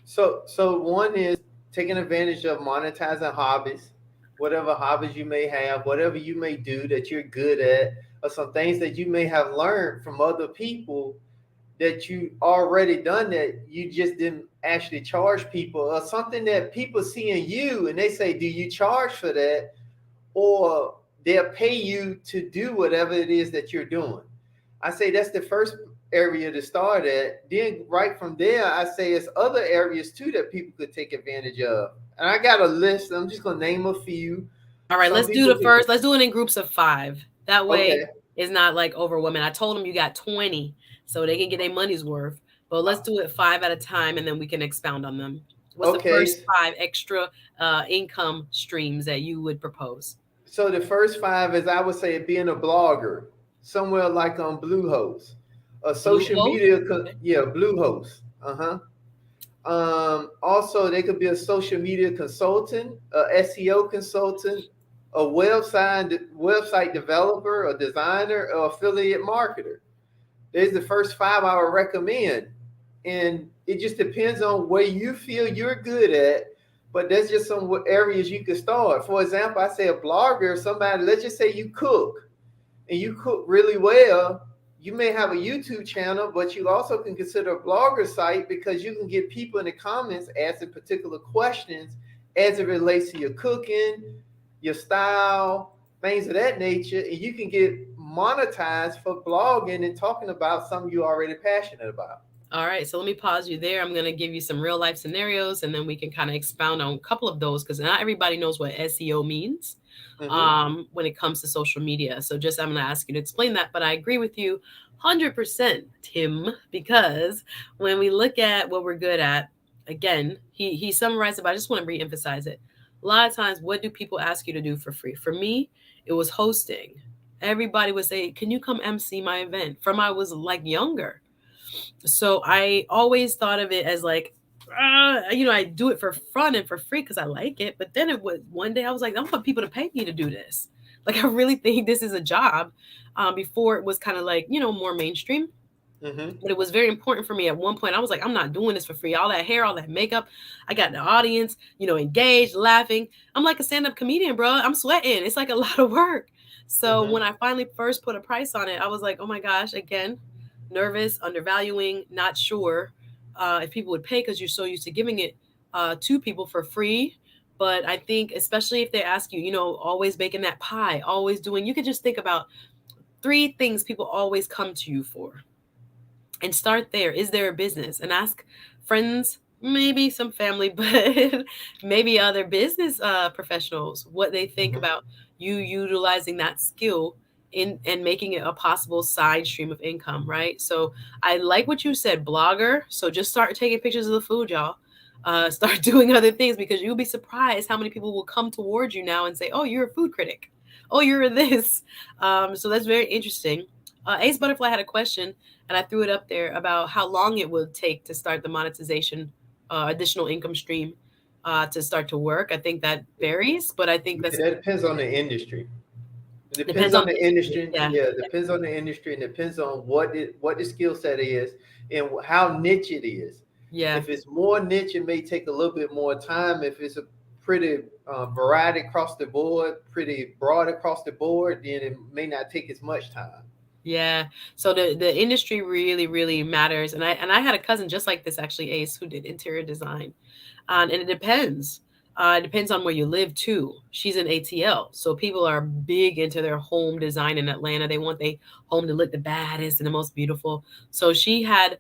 So one is taking advantage of monetizing hobbies, whatever hobbies you may have, whatever you may do that you're good at. or some things that you may have learned from other people that you already done that you just didn't actually charge people, or something that people see in you and they say, do you charge for that? Or they'll pay you to do whatever it is that you're doing. I say that's the first area to start at. Then right from there, I say it's other areas too that people could take advantage of. And I got a list. I'm just gonna name a few. All right, Some let's do people the could. first. Let's do it in groups of 5. That way Okay. it's not like overwhelming. I told them you got 20 so they can get their money's worth. But let's do it 5 at a time and then we can expound on them. What's the Okay. first 5 extra income streams that you would propose? So the first five is, I would say, being a blogger somewhere like on Bluehost, a social Bluehost? media. Okay. Yeah, Bluehost. Also, they could be a social media consultant, a SEO consultant, a website developer, a designer, or affiliate marketer. There's the first five I would recommend, and it just depends on where you feel you're good at. But that's just some areas you can start. For example, I say a blogger, somebody. Let's just say you cook, and you cook really well. You may have a YouTube channel, but you also can consider a blogger site, because you can get people in the comments asking particular questions as it relates to your cooking, your style, things of that nature, and you can get monetized for blogging and talking about something you're already passionate about. All right, so let me pause you there. I'm going to give you some real life scenarios and then we can kind of expound on a couple of those because not everybody knows what SEO means Mm-hmm. when it comes to social media. So just I'm going to ask you to explain that. But I agree with you 100%, Tim, because when we look at what we're good at, again, he summarized it, but I just want to reemphasize it. A lot of times, what do people ask you to do for free? For me, it was hosting. Everybody would say, "Can you come MC my event?" From I was like younger. So I always thought of it as like, I do it for fun and for free because I like it. But then it was one day I was like, I want people to pay me to do this. Like, I really think this is a job. Before it was kind of like, more mainstream. Mm-hmm. But it was very important for me at one point. I was like, I'm not doing this for free. All that hair, all that makeup. I got the audience, engaged, laughing. I'm like a stand up comedian, bro. I'm sweating. It's like a lot of work. So Mm-hmm. when I finally first put a price on it, I was like, oh my gosh, again, nervous, undervaluing, not sure if people would pay because you're so used to giving it to people for free. But I think, especially if they ask you, always baking that pie, always doing, you could just think about 3 things people always come to you for and start there. Is there a business? And ask friends, maybe some family, but maybe other business professionals what they think Mm-hmm. about you utilizing that skill in and making it a possible side stream of income, right? So I like what you said, blogger. So just start taking pictures of the food, y'all. Start doing other things because you'll be surprised how many people will come towards you now and say, "Oh, you're a food critic. Oh, you're this." So that's very interesting. Ace Butterfly had a question and I threw it up there about how long it would take to start the monetization, additional income stream, to start to work. I think that varies, but I think Yeah, that's that depends on the industry. It depends depends on on the the industry. industry. Yeah, Yeah, it depends on the industry, and depends on what the skill set is and how niche it is. yeah, If it's more niche, it may take a little bit more time. If it's a pretty variety across the board, pretty broad across the board, then it may not take as much time. yeah. So the industry really really matters. And I had a cousin just like this actually, Ace, who did interior design, and it depends. It depends on where you live too. She's in ATL, so people are big into their home design in Atlanta. They want their home to look the baddest and the most beautiful. So she had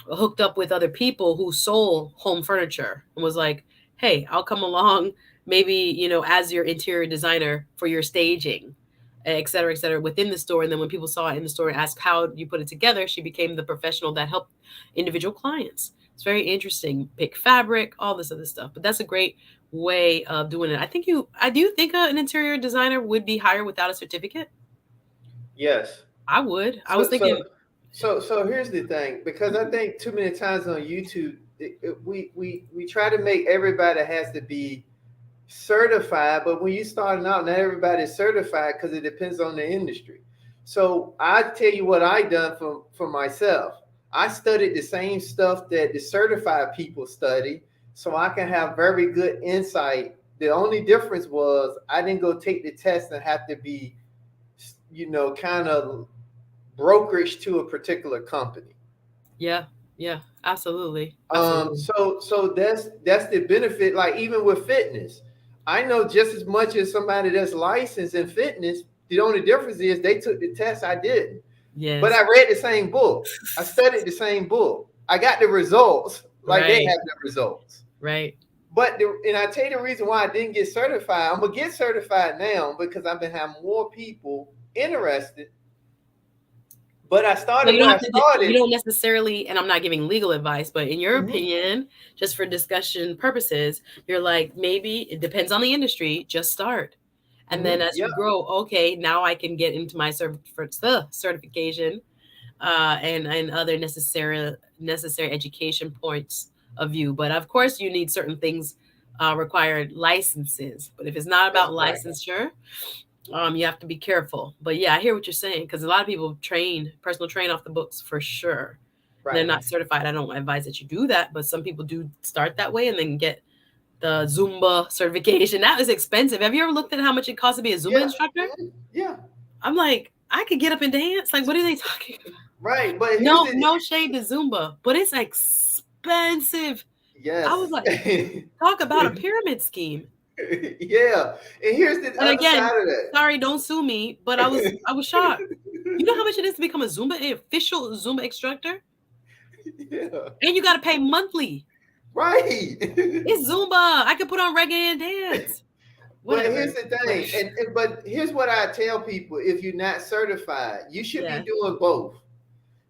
hooked up with other people who sold home furniture and was like, "Hey, I'll come along maybe, as your interior designer for your staging, et cetera, within the store." And then when people saw it in the store and asked how you put it together, she became the professional that helped individual clients. It's very interesting. Pick fabric, all this other stuff. But that's a great way of doing it. I do think an interior designer would be hired without a certificate. Yes. I would. I was So so thinking, so here's the thing, because I think too many times on YouTube, we try to make everybody has to be certified, but when you starting out, not everybody's certified because it depends on the industry. So I tell you what I done for myself. I studied the same stuff that the certified people study, so I can have very good insight. The only difference was I didn't go take the test and have to be, kind of brokerage to a particular company. Yeah, yeah, absolutely, absolutely. So that's the benefit. Like even with fitness, I know just as much as somebody that's licensed in fitness. The only difference is they took the test, I didn't. But I Yes, read the same book. I studied the same book. I got the results like they right, have the results. right. And I tell you the reason why I didn't get certified. I'm gonna get certified now because I've been having more people interested. But I So started you don't where I have to. You started. don't necessarily, and I'm not giving legal advice, but in your Mhm, opinion, just for discussion purposes, you're like maybe it depends on the industry. Just start, and then as yeah, you grow, okay, now I can get into my certification and other necessary education points of view. But of course, you need certain things required licenses. But if it's not that's about right. licensure, you have to be careful. But yeah, I hear what you're saying because a lot of people personal train off the books for sure. And they're Right. not certified. I don't advise that you do that, but some people do start that way and then get the Zumba certification. That is expensive. Have you ever looked at how much it costs to be a Zumba Yeah. instructor? Yeah. I'm like, I could get up and dance. Like, what are they talking about? Right. But here's No, the no shade to Zumba, but it's expensive. I was yes. like, talk about a pyramid scheme. Yeah. And here's the And other again, side of sorry, don't sue me, but I was shocked. You know how much it is to become a official Zumba instructor? yeah. And you got to pay monthly. Right. It's Zumba. I could put on reggae and dance. But here's Whatever. the But thing, but here's what I tell people: if you're not certified, you should be yeah, doing both.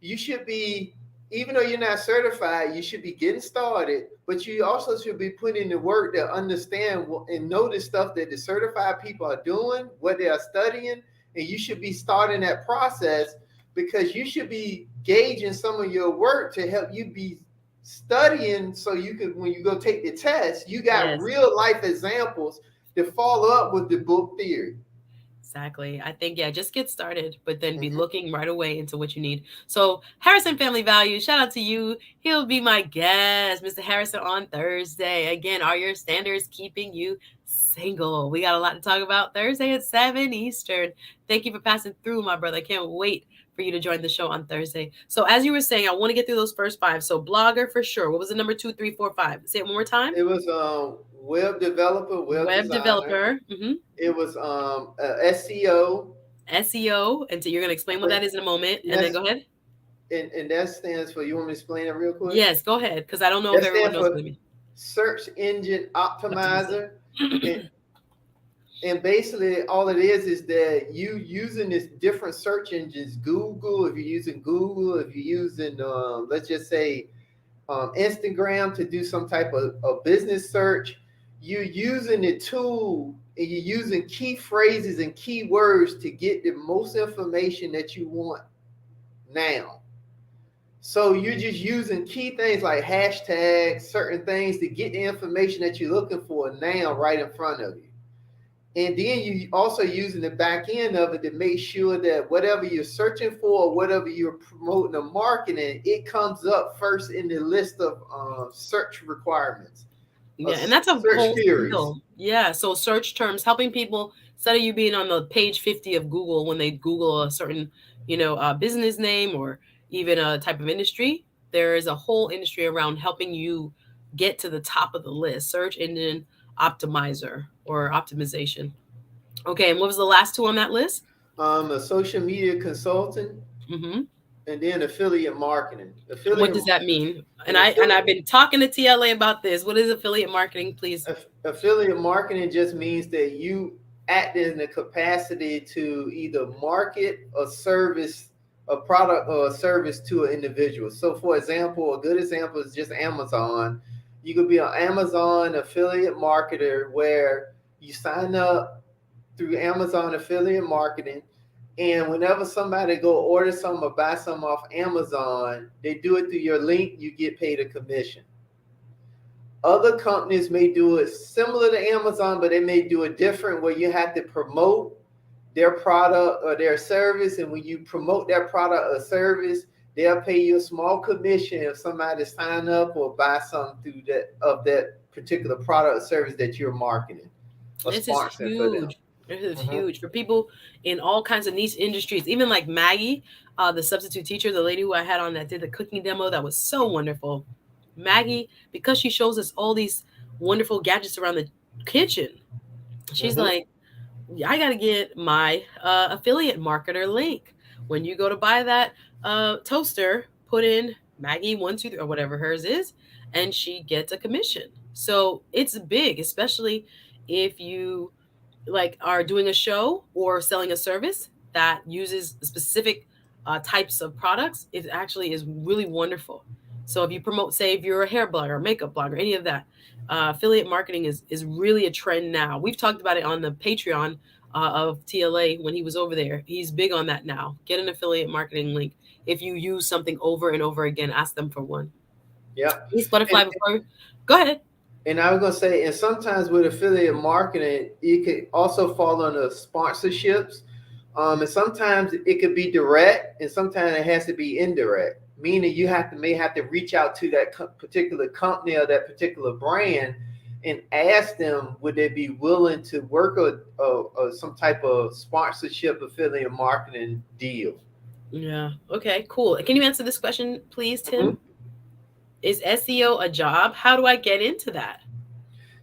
You should be, even though you're not certified, you should be getting started, but you also should be putting in the work to understand and know the stuff that the certified people are doing, what they are studying, and you should be starting that process because you should be gauging some of your work to help you be studying so you can, when you go take the test, you got yes. real life examples to follow up with the book theory. Exactly. I think, yeah, just get started, but then be Mhm. looking right away into what you need. So, Harrison Family Values, shout out to you. He'll be my guest, Mr. Harrison, on Thursday. Again, are your standards keeping you single? We got a lot to talk about Thursday at 7 Eastern. Thank you for passing through, my brother. I can't wait for you to join the show on Thursday. So, as you were saying, I want to get through those first five. So, blogger for sure. What was the number two, three, four, five? Say it one more time. It was web developer, web Web designer. developer. It was SEO, SEO. And so you're going to explain what but that is in a moment. and And then that's go ahead. and that stands for. You want me to explain it real quick? Yes, go ahead, because I don't know if That everyone stands knows for what I mean. search engine optimizer, and, Optimization. and basically all it is that you using this different search engines. Google, if you're using Google, if you're using let's just say Instagram to do some type of business search, you're using the tool and you're using key phrases and keywords to get the most information that you want now. So you're just using key things like hashtags, certain things to get the information that you're looking for now right in front of you. And then you also using the back end of it to make sure that whatever you're searching for, whatever you're promoting or marketing, it comes up first in the list of search requirements, Yeah, and that's a search whole queries. skill. Yeah, so search terms, helping people instead of you being on the page 50 of Google when they Google a certain, business name or even a type of industry, there is a whole industry around helping you get to the top of the list. Search engine optimizer or optimization. Okay, and what was the last two on that list? A social media consultant, Hmm. and then affiliate marketing. And what does that mean? And And I've affiliate been talking to TLA about this. What is affiliate marketing, please? affiliate marketing just means that you act in the capacity to either market a service, a product or a service to an individual. So for example, a good example is just Amazon. You could be an Amazon affiliate marketer where you sign up through Amazon affiliate marketing, and whenever somebody go order something or buy something off Amazon, they do it through your link, you get paid a commission. Other companies may do it similar to Amazon, but they may do it different where you have to promote their product or their service. And when you promote their product or service, they'll pay you a small commission if somebody sign up or buy something through that particular product or service that you're marketing or This is sponsoring for them. huge. This is Hmm. huge for people in all kinds of niche industries, even like Maggie, the substitute teacher, the lady who I had on that did the cooking demo. That was so wonderful. Maggie, because she shows us all these wonderful gadgets around the kitchen, she's Hmm. like, I got to get my affiliate marketer link. When you go to buy that toaster, put in Maggie 123 or whatever hers is, and she gets a commission. So it's big, especially if you like are doing a show or selling a service that uses specific types of products. It actually is really wonderful. So if you promote, say, if you're a hair blogger, makeup blogger, any of that, affiliate marketing is really a trend now. We've talked about it on the Patreon of TLA when he was over there. He's big on that now. Get an affiliate marketing link. If you use something over and over again, ask them for one. Yep. Please, And, Butterfly, before go ahead. and I was gonna say, and sometimes with affiliate marketing, it could also fall under sponsorships. And sometimes it could be direct, and sometimes it has to be indirect. Meaning you may have to reach out to that particular company or that particular brand, and ask them would they be willing to work some type of sponsorship affiliate marketing deal. Yeah. Okay, cool. Can you answer this question, please, Tim? Mhm. Is SEO a job? How do I get into that?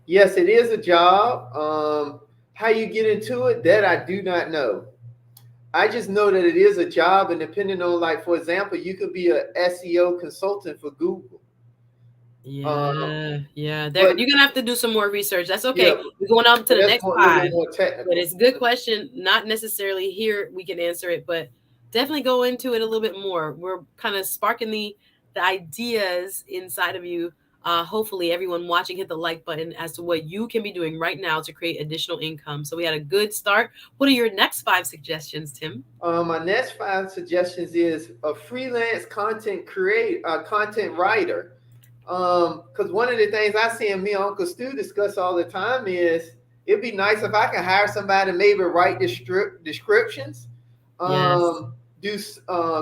Yes, it is a job. How you get into it, that I do not know. I just know that it is a job, and depending on, like, for example, you could be a SEO consultant for Google. Um, Yeah, yeah. but You're gonna have to do some more research. That's yeah, okay. We're going on to but the that's next more, a little bit five. more But technical. it's a good question. Not necessarily here we can answer it, but definitely go into it a little bit more. We're kind of sparking the ideas inside of you. Hopefully, everyone watching hit the like button as to what you can be doing right now to create additional income. So we had a good start. What are your next five suggestions, Tim? My next five suggestions is a freelance content writer. Because one of the things I see and me and Uncle Stu discuss all the time is it'd be nice if I can hire somebody to maybe write descriptions, Yes. do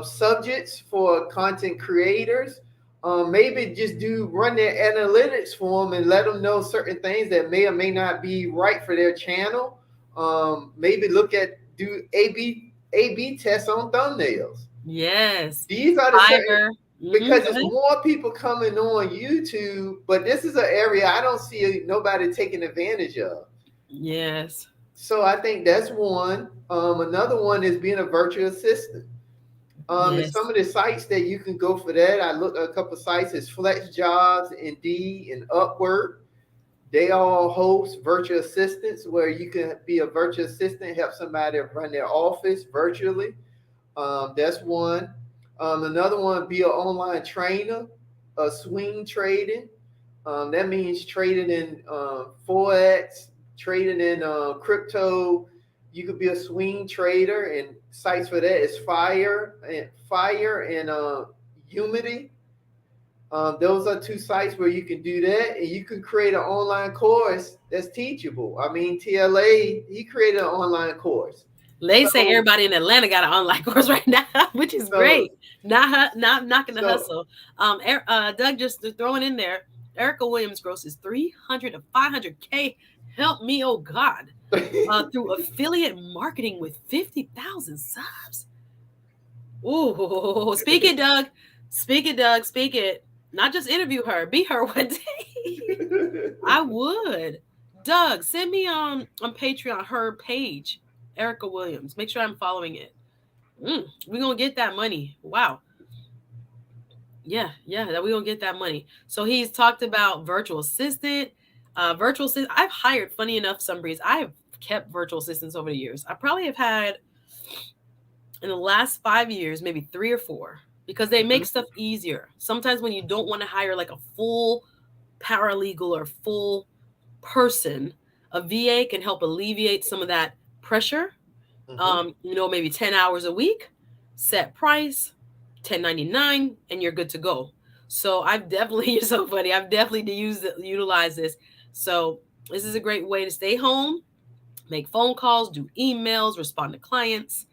subjects for content creators. Maybe just do run their analytics for them and let them know certain things that may or may not be right for their channel. Maybe look at do A/B tests on thumbnails. Yes. These are the certain, Fiverr. because Go there's ahead. more people coming on YouTube, but this is an area I don't see nobody taking advantage of. Yes. So I think that's one. Another one is being a virtual assistant. And some Yes. of the sites that you can go for that, I looked at a couple of sites, is Flex Jobs, Indeed, and Upwork. They all host virtual assistants where you can be a virtual assistant, help somebody run their office virtually. That's one. Another one, be an online trainer, swing trading. That means trading in forex, trading in crypto. You could be a swing trader, and sites for that is Fire and Unity. Those are two sites where you can do that, and you can create an online course that's teachable. I mean, TLA, he created an online course. They say So, everybody in Atlanta got an online course right now, which is so, great. Not knocking the so, hustle. Doug just throwing in there. Erica Williams grosses 300 to 500K. Help me, oh God! Through affiliate marketing with 50,000 subs. Ooh, speak it, Doug. Speak it, Doug. Speak it. Not just interview her. Be her one day. I would. Doug, send me on Patreon her page, Erica Williams. Make sure I'm following it. We're gonna get that money. Wow. Yeah, that we're gonna get that money. So he's talked about virtual assistant. Virtual assistant. I've hired, funny enough, some breeds. I've kept virtual assistants over the years. I probably have had in the last 5 years, maybe three or four, because they make Mhm. stuff easier. Sometimes when you don't want to hire like a full paralegal or full person, a VA can help alleviate some of that pressure. Mhm. Maybe 10 hours a week, set price, 1099, and you're good to go. So I've definitely, you're so funny. I've definitely utilize this. So this is a great way to stay home, make phone calls, do emails, respond to clients.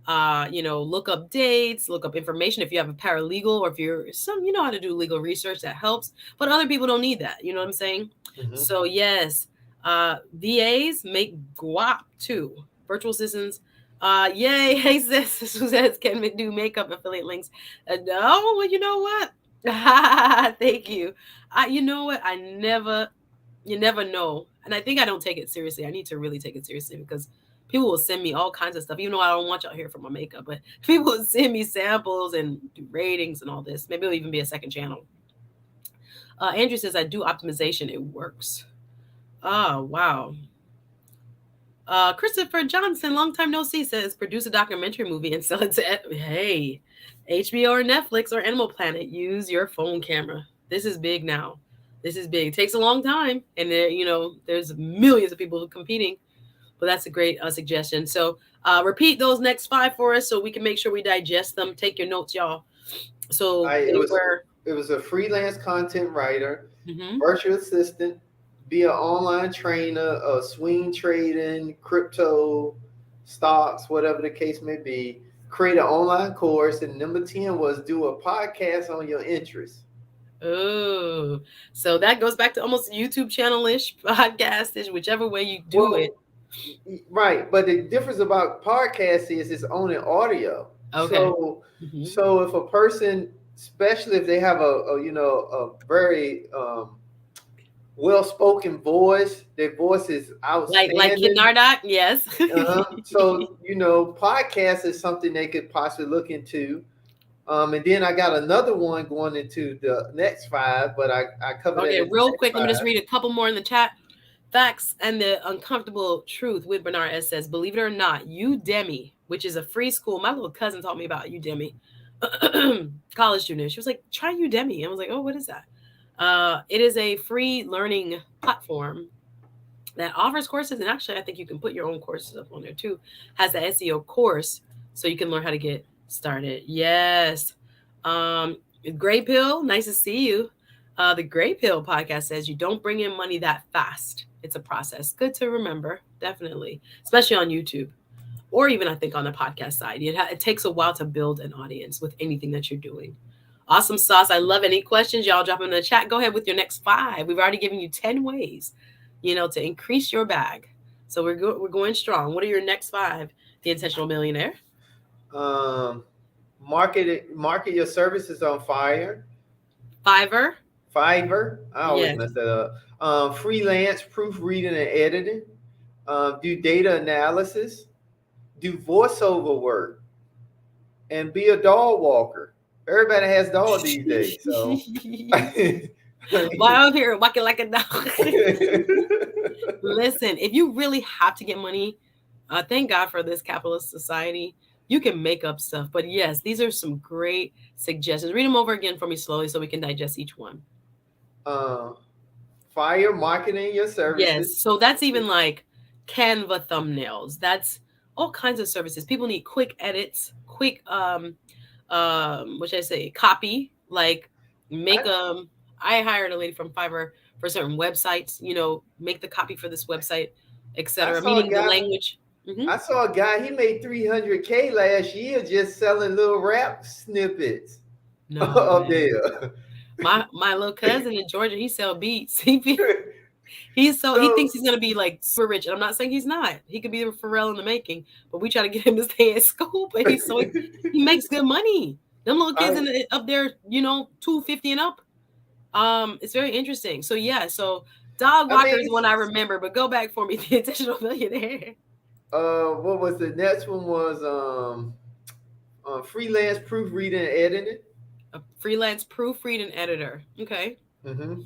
Look up dates, look up information. If you have a paralegal or if you know how to do legal research, that helps. But other people don't need that. You know what I'm saying? Mhm. So yes, VAs make guap too. Virtual assistants. Yay. Hey, sis, who says can do makeup affiliate links. No, well, you know what? Thank you. You know what? You never know. And I think I don't take it seriously. I need to really take it seriously because people will send me all kinds of stuff, even though I don't want y'all here for my makeup, but people will send me samples and do ratings and all this. Maybe it'll even be a second channel. Andrew says, I do optimization. It works. Oh, wow. Christopher Johnson, long time no see, says produce a documentary movie and sell it to hey, HBO or Netflix or Animal Planet. Use your phone camera. This is big now. This is big. It takes a long time, and there, there's millions of people competing. But that's a great suggestion. So repeat those next 5 for us, so we can make sure we digest them. Take your notes, y'all. So I they were. it was a freelance content writer, Mhm. virtual assistant, be an online trainer, swing trading, crypto, stocks, whatever the case may be. Create an online course, and number 10 was do a podcast on your interests. Oh, so that goes back to almost YouTube channel ish, podcast ish, whichever way you do it. Well, right, but the difference about podcast is it's only audio. Okay. So, Hmm. so if a person, especially if they have a very well spoken voice, their voice is Like Kid outstanding. Nardoc, yes. So podcast is something they could possibly look into. And then I got another one going into the next 5, but I covered that Okay, in the real next quick, let me just 5. read a couple more in the chat. Facts and the uncomfortable truth with Bernard S says, believe it or not, Udemy, which is a free school. My little cousin taught me about Udemy. College student. She was like, try Udemy. I was like, oh, what is that? It is a free learning platform that offers courses, and actually I think you can put your own courses up on there too. Has the SEO course, so you can learn how to get started. Yes. um Gray Pill, nice to see you. The Gray Pill podcast says you don't bring in money that fast. It's a process. Good to remember, definitely, especially on YouTube, or even I think on the podcast side. It takes a while to build an audience with anything that you're doing. Awesome sauce. I love any questions. Y'all drop them in the chat. Go ahead with your next 5. We've already given you 10 ways, to increase your bag. So we're going strong. What are your next 5? The Intentional Millionaire. Um, market your services on Fiverr. Fiverr. I always Yes. mess that up. Freelance proofreading and editing. Do data analysis. Do voiceover work, and be a dog walker. Everybody has dogs these days, so. Why I'm here walking like a dog? Listen, if you really have to get money, thank God for this capitalist society. You can make up stuff. But yes, these are some great suggestions. Read them over again for me slowly so we can digest each one. uh, Fire marketing your Yes. services. So that's even like Canva thumbnails. That's all kinds of services. People need quick edits, quick what should I say, copy. Like I, make I hired a lady from Fiverr for certain websites, make the copy for this website, I etc. saw a Meaning the guy. language. Hmm. I saw a guy. He made 300K last year just selling little rap snippets No up way. there. My little cousin in Georgia, he sell beats. He thinks So he's gonna be like super rich, and I'm not saying he's not. He could be the Pharrell in the making, but we try to get him to stay at school. But he makes good money. Them little kids I, up there, 250 and up. It's very interesting. So yeah, so dog I walker mean, is one I remember, but go back for me. The Intentional Millionaire. what was the next one? Was freelance proofreading and editing. A freelance proofread and editor. Okay. And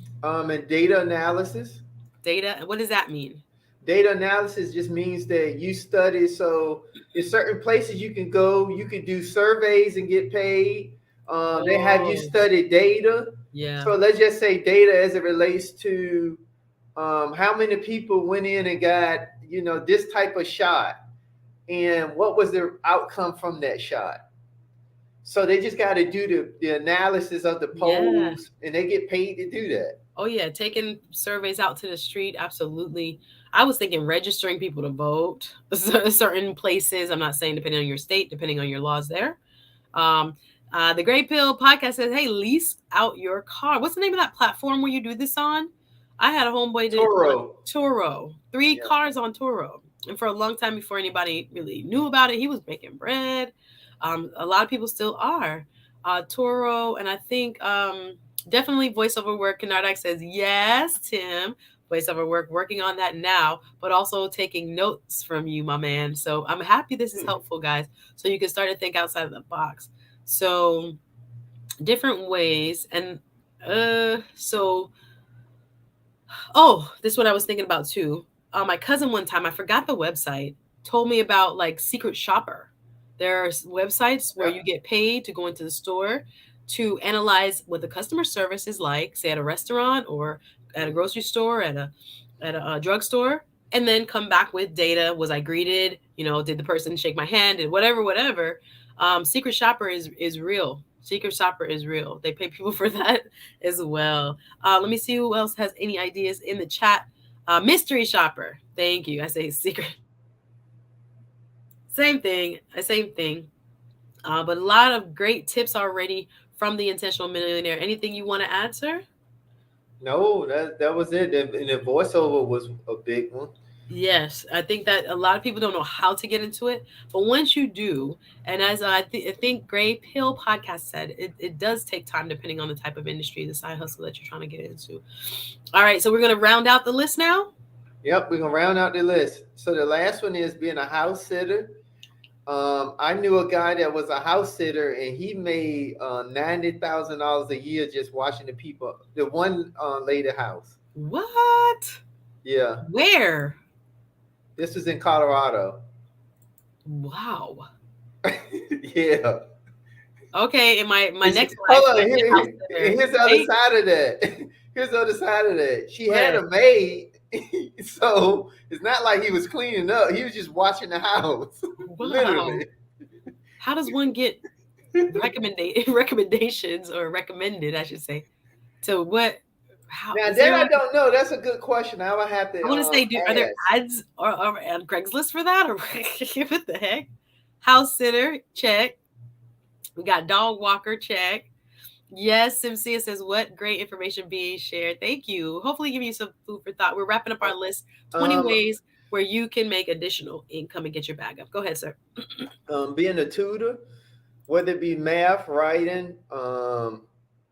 data analysis. Data. What does that mean? Data analysis just means that you study. So in certain places you can go, you can do surveys and get paid. They have you Oh, study data. yeah. So let's just say data as it relates to how many people went in and got this type of shot, and what was the outcome from that shot. So they just got to do the analysis of the Yeah. polls, and they get paid to do that. Oh yeah, taking surveys out to the street, absolutely. I was thinking registering people to vote certain places. I'm not saying depending on your state, depending on your laws there. Um, the Gray Pill podcast says, "Hey, lease out your car." What's the name of that platform where you do this on? I had a homeboy did on Toro. Turo, three Yeah. cars on Turo, and for a long time before anybody really knew about it, he was making bread. A lot of people still are. Turo, and I think definitely voiceover work. Canardak says yes, Tim. Voiceover work, working on that now, but also taking notes from you, my man. So I'm happy this is Hmm. helpful, guys. So you can start to think outside of the box. So different ways, and so oh, this is what I was thinking about too. My cousin one time, I forgot the website, told me about like Secret Shopper. There are websites where Yeah. you get paid to go into the store to analyze what the customer service is like, say at a restaurant or at a Mhm. grocery store, at a drugstore, and then come back with data. Was I greeted? You know, did the person shake my hand? Did whatever, whatever. Secret Shopper is real. Secret Shopper is real. They pay people for that as well. Let me see who else has any ideas in the chat. Mystery shopper. Thank you. I say secret. Same thing. Same thing. But a lot of great tips already from the Intentional Millionaire. Anything you want to add, sir? No, that was it. And the voiceover was a big one. Yes, I think that a lot of people don't know how to get into it, but once you do, and as I think Gray Pill podcast said, it does take time depending on the type of industry, the side hustle that you're trying to get into. All right, so we're gonna round out the list now. Yep, we're gonna round out the list. So the last one is being a house sitter. I knew a guy that was a house sitter, and he made $90,000 a year just watching the people. The one lady house. What? Yeah, Where? this was in Colorado. Wow. Yeah. Okay, in my And next hold life, on, I'll be a house sitter. here's the other Right? side of that. Here's the other side of that. She Go had ahead. a maid, so it's not like he was cleaning up. He was just watching the house, Wow. literally. How does one get recommendations or recommended, I should say, to what? How Now is that there I like? don't know. That's a good question. I would have I to want to say, are there ask. ads or on Craigslist for that, or what the heck? House sitter, check. We got dog walker, check. Yes, Simcia says, what great information being shared. Thank you. Hopefully, give you some food for thought. We're wrapping up our list 20 Um, ways where you can make additional income and get your bag up. Go ahead, sir. being a tutor, whether it be math, writing,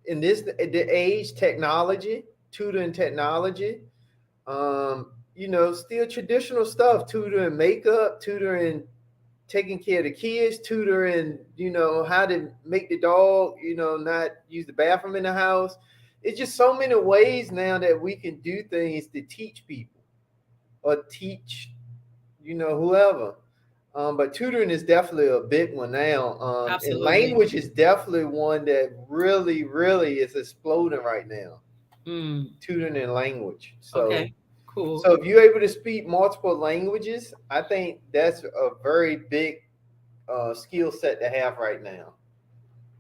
in this the age, technology, tutoring technology, still traditional stuff, tutoring makeup, tutoring taking care of the kids, tutoring, how to make the dog, not use the bathroom in the house. It's just so many ways now that we can do things to teach people or teach, whoever. But tutoring is definitely a big one now. And Absolutely. language is definitely one that really, really is exploding right now. Mm, Tutoring and language. So, okay, cool. so if you're able to speak multiple languages, I think that's a very big skill set to have right now.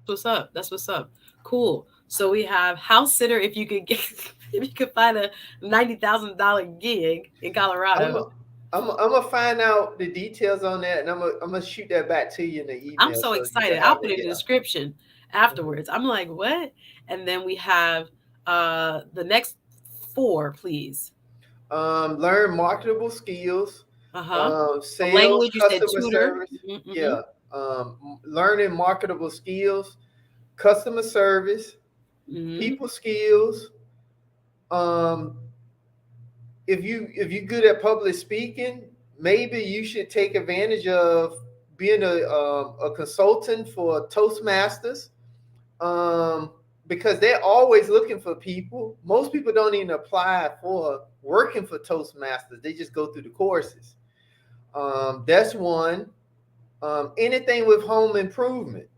What's up? That's what's up. Cool. So we have house sitter. If you could get, if you could find a $90,000 gig in I'm Colorado, I'm gonna find out the details on that, and I'm gonna shoot that back to you in the I'm email so so you can excited. I'll have put it. it in the Yeah. description Mhm. afterwards. I'm like, what? And then we have the next four, please. Learn marketable skills, Uh huh. A sales, language. You said customer tutor. service. Mm-hmm. Yeah. Learning marketable skills, customer service, Mm-hmm. people skills. Um, if you're good at public speaking, maybe you should take advantage of being a consultant for Toastmasters, um, because they're always looking for people. Most people don't even apply for working for Toastmasters; they just go through the courses. That's one. Anything with home improvement,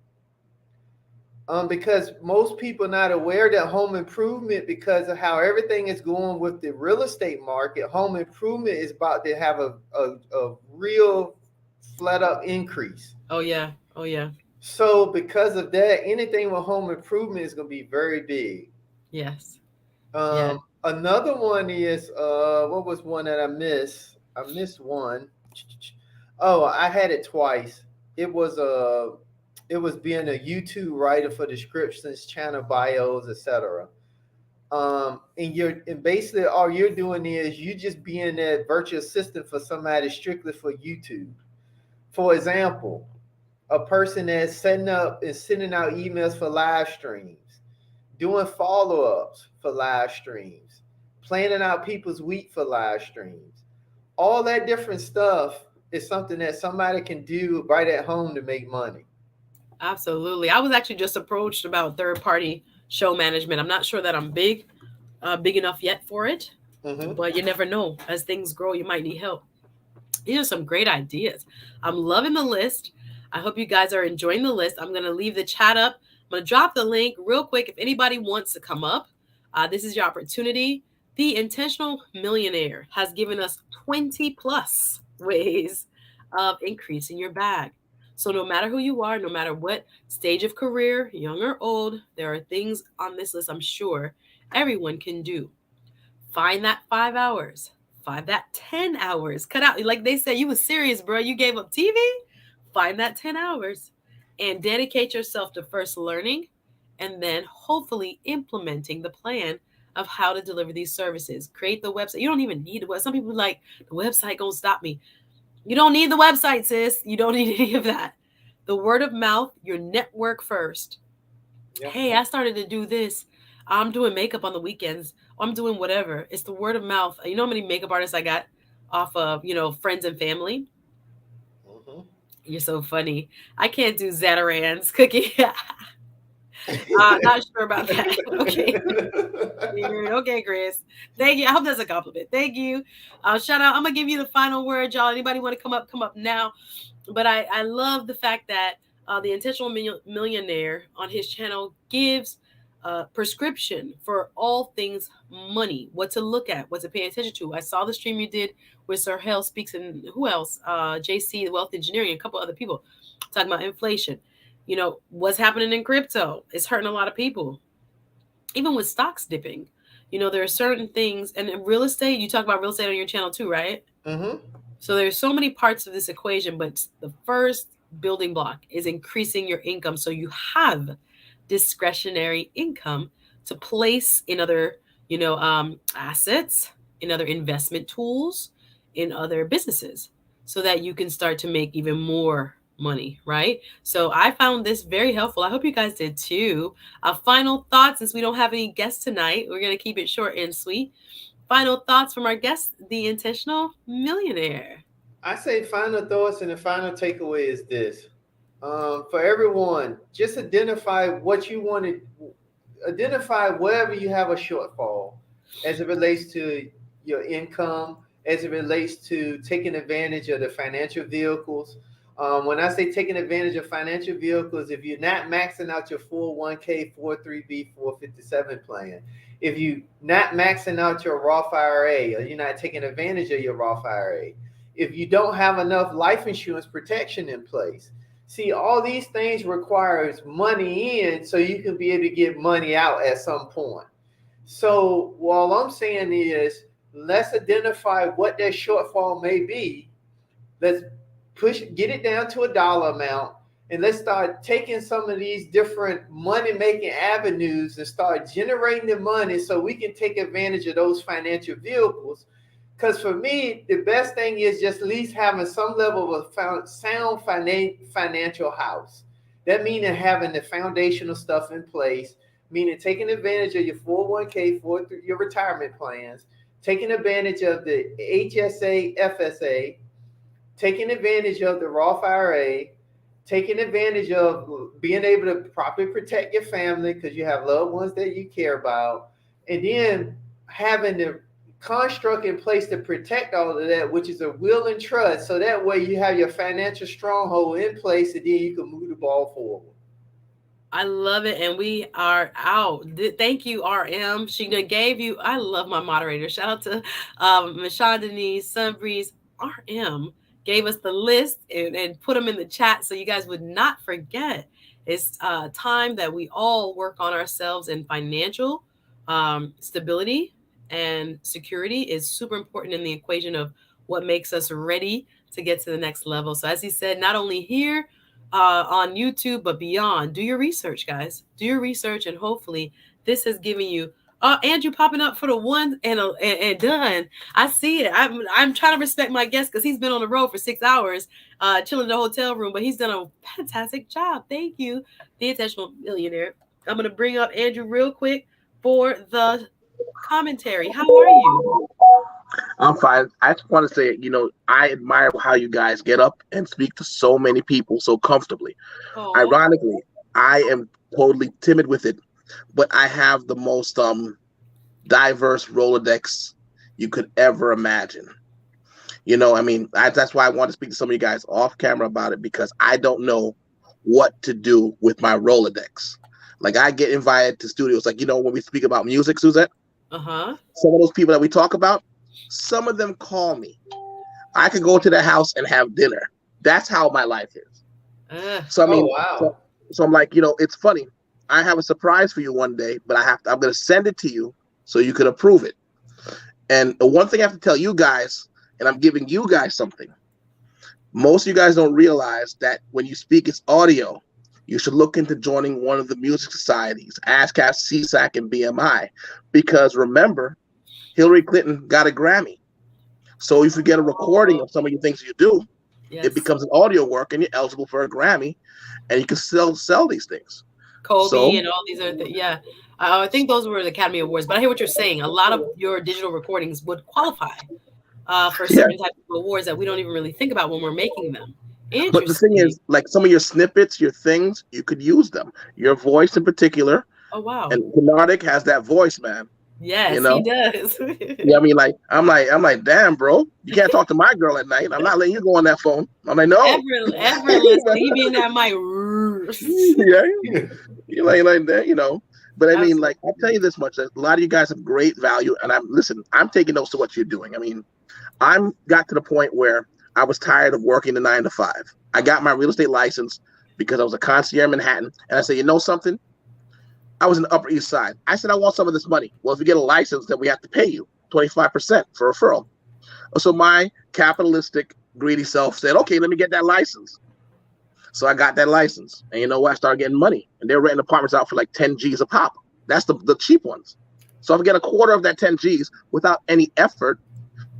because most people not aware that home improvement, because of how everything is going with the real estate market, home improvement is about to have a real flat up increase. Oh yeah. Oh yeah. So because of that, anything with home improvement is going to be very big. Yes. Yeah. Another one is what was one that I missed? I missed one. Oh, I had it twice. It was it was being a YouTube writer for descriptions, channel bios, etc. And basically all you're doing is you just being that virtual assistant for somebody strictly for YouTube. For example, a person that's setting up and sending out emails for live streams, doing follow-ups for live streams, planning out people's week for live streams. All that different stuff is something that somebody can do right at home to make money. Absolutely. I was actually just approached about third party show management. I'm not sure that I'm big enough yet for it, Mm-hmm. but you never know. As things grow, you might need help. These are some great ideas. I'm loving the list. I hope you guys are enjoying the list. I'm going to leave the chat up. I'm going to drop the link real quick if anybody wants to come up. This is your opportunity. The Intentional Millionaire has given us 20 plus ways of increasing your bag. So, no matter who you are, no matter what stage of career, young or old, there are things on this list I'm sure everyone can do. Find that 5 hours. Find that 10 hours. Cut out. Like they said, you was serious, bro. You gave up TV. Find that 10 hours and dedicate yourself to first learning and then hopefully implementing the plan of how to deliver these services. Create the website. You don't even need the website. Some people are like, the website gonna stop me. You don't need the website, sis. You don't need any of that. The word of mouth, your network first. Yep. Hey, I started to do this. I'm doing makeup on the weekends. I'm doing whatever. It's the word of mouth. You know how many makeup artists I got off of, friends and family? Mm-hmm. You're so funny. I can't do Zataran's cookie. Not sure about that. Okay. Weird. Okay, Chris. Thank you. I hope that's a compliment. Thank you. Shout out. I'm gonna give you the final word, y'all. Anybody want to come up? Come up now. But I love the fact that the Intentional Millionaire on his channel gives prescription for all things money, what to look at, what to pay attention to. I saw the stream you did with Sir Hell Speaks and who else? JC, Wealth Engineering, and a couple other people talking about inflation. What's happening in crypto is hurting a lot of people, even with stocks dipping. There are certain things, and in real estate, you talk about real estate on your channel too, right? Mm-hmm. So there's so many parts of this equation, but the first building block is increasing your income so you have discretionary income to place in other, assets, in other investment tools, in other businesses, so that you can start to make even more money, right? So I found this very helpful. I hope you guys did too. Final thoughts, since we don't have any guests tonight, we're going to keep it short and sweet. Final thoughts from our guest, the Intentional Millionaire. I say final thoughts and the final takeaway is this. For everyone, just identify what you want to identify wherever you have a shortfall as it relates to your income, as it relates to taking advantage of the financial vehicles. When I say taking advantage of financial vehicles, if you're not maxing out your 401k, 43B, 457 plan, if you're not maxing out your Roth IRA, or you're not taking advantage of your Roth IRA, if you don't have enough life insurance protection in place. See, all these things requires money in so you can be able to get money out at some point. So all I'm saying is let's identify what that shortfall may be. Let's get it down to a dollar amount, and let's start taking some of these different money making avenues and start generating the money so we can take advantage of those financial vehicles. Because for me, the best thing is just at least having some level of a sound financial house. That meaning having the foundational stuff in place, meaning taking advantage of your 401k, for your retirement plans, taking advantage of the HSA, FSA, taking advantage of the Roth IRA, taking advantage of being able to properly protect your family because you have loved ones that you care about, and then having the construct in place to protect all of that, which is a will and trust. So that way you have your financial stronghold in place, and then you can move the ball forward. I love it. And we are out. Thank you, RM. She gave you, I love my moderator. Shout out to Michonne Denise, Sunbreeze. RM gave us the list and put them in the chat so you guys would not forget. It's time that we all work on ourselves, and financial stability and security is super important in the equation of what makes us ready to get to the next level. So as he said, not only here on YouTube, but beyond, do your research, guys. Do your research, and hopefully this has given you Andrew popping up for the one and done. I see it. I'm trying to respect my guest because he's been on the road for 6 hours, chilling in the hotel room, but he's done a fantastic job. Thank you, the intentional millionaire. I'm gonna bring up Andrew real quick for the commentary. How are you? I'm fine. I just want to say, I admire how you guys get up and speak to so many people so comfortably. Oh, Ironically, I am totally timid with it, but I have the most diverse Rolodex you could ever imagine. That's why I want to speak to some of you guys off camera about it, because I don't know what to do with my Rolodex. Like, I get invited to studios, like, when we speak about music, Suzette, uh-huh. some of those people that we talk about, some of them call me. I could go to their house and have dinner. That's how my life is. So I Oh mean, wow. so I'm like, it's funny. I have a surprise for you one day, but I'm going to send it to you so you can approve it. And the one thing I have to tell you guys, and I'm giving you guys something. Most of you guys don't realize that when you speak, it's audio. You should look into joining one of the music societies, ASCAP, CSAC, and BMI, because remember, Hillary Clinton got a Grammy. So if you get a recording of some of the things you do, Yes. it becomes an audio work and you're eligible for a Grammy, and you can sell these things. Kobe So and all these other things. Yeah. I think those were the Academy Awards, but I hear what you're saying. A lot of your digital recordings would qualify for yeah, certain types of awards that we don't even really think about when we're making them. but the thing Interesting. is, like some of your snippets, your things, you could use them. Your voice in particular, Oh wow. and Bernardic has that voice, man. You Yes, he know, does. yeah. I mean, like I'm like, damn, bro, you can't talk to my girl at night. I'm not letting you go on that phone. I'm like, no. Effortlessly. He be in that mic. Yeah, you like that, But I mean, like, I'll Absolutely. tell you this much: that a lot of you guys have great value, and I'm taking notes to what you're doing. I mean, I'm got to the point where I was tired of working the 9 to 5. I got my real estate license because I was a concierge in Manhattan, and I said, you know something? I was in the Upper East Side. I said, I want some of this money. Well, if you get a license, then we have to pay you 25% for referral. So my capitalistic, greedy self said, okay, let me get that license. So I got that license, and you know what? I started getting money, and they were renting apartments out for like 10 G's a pop. That's the cheap ones. So if I get a quarter of that 10 G's without any effort,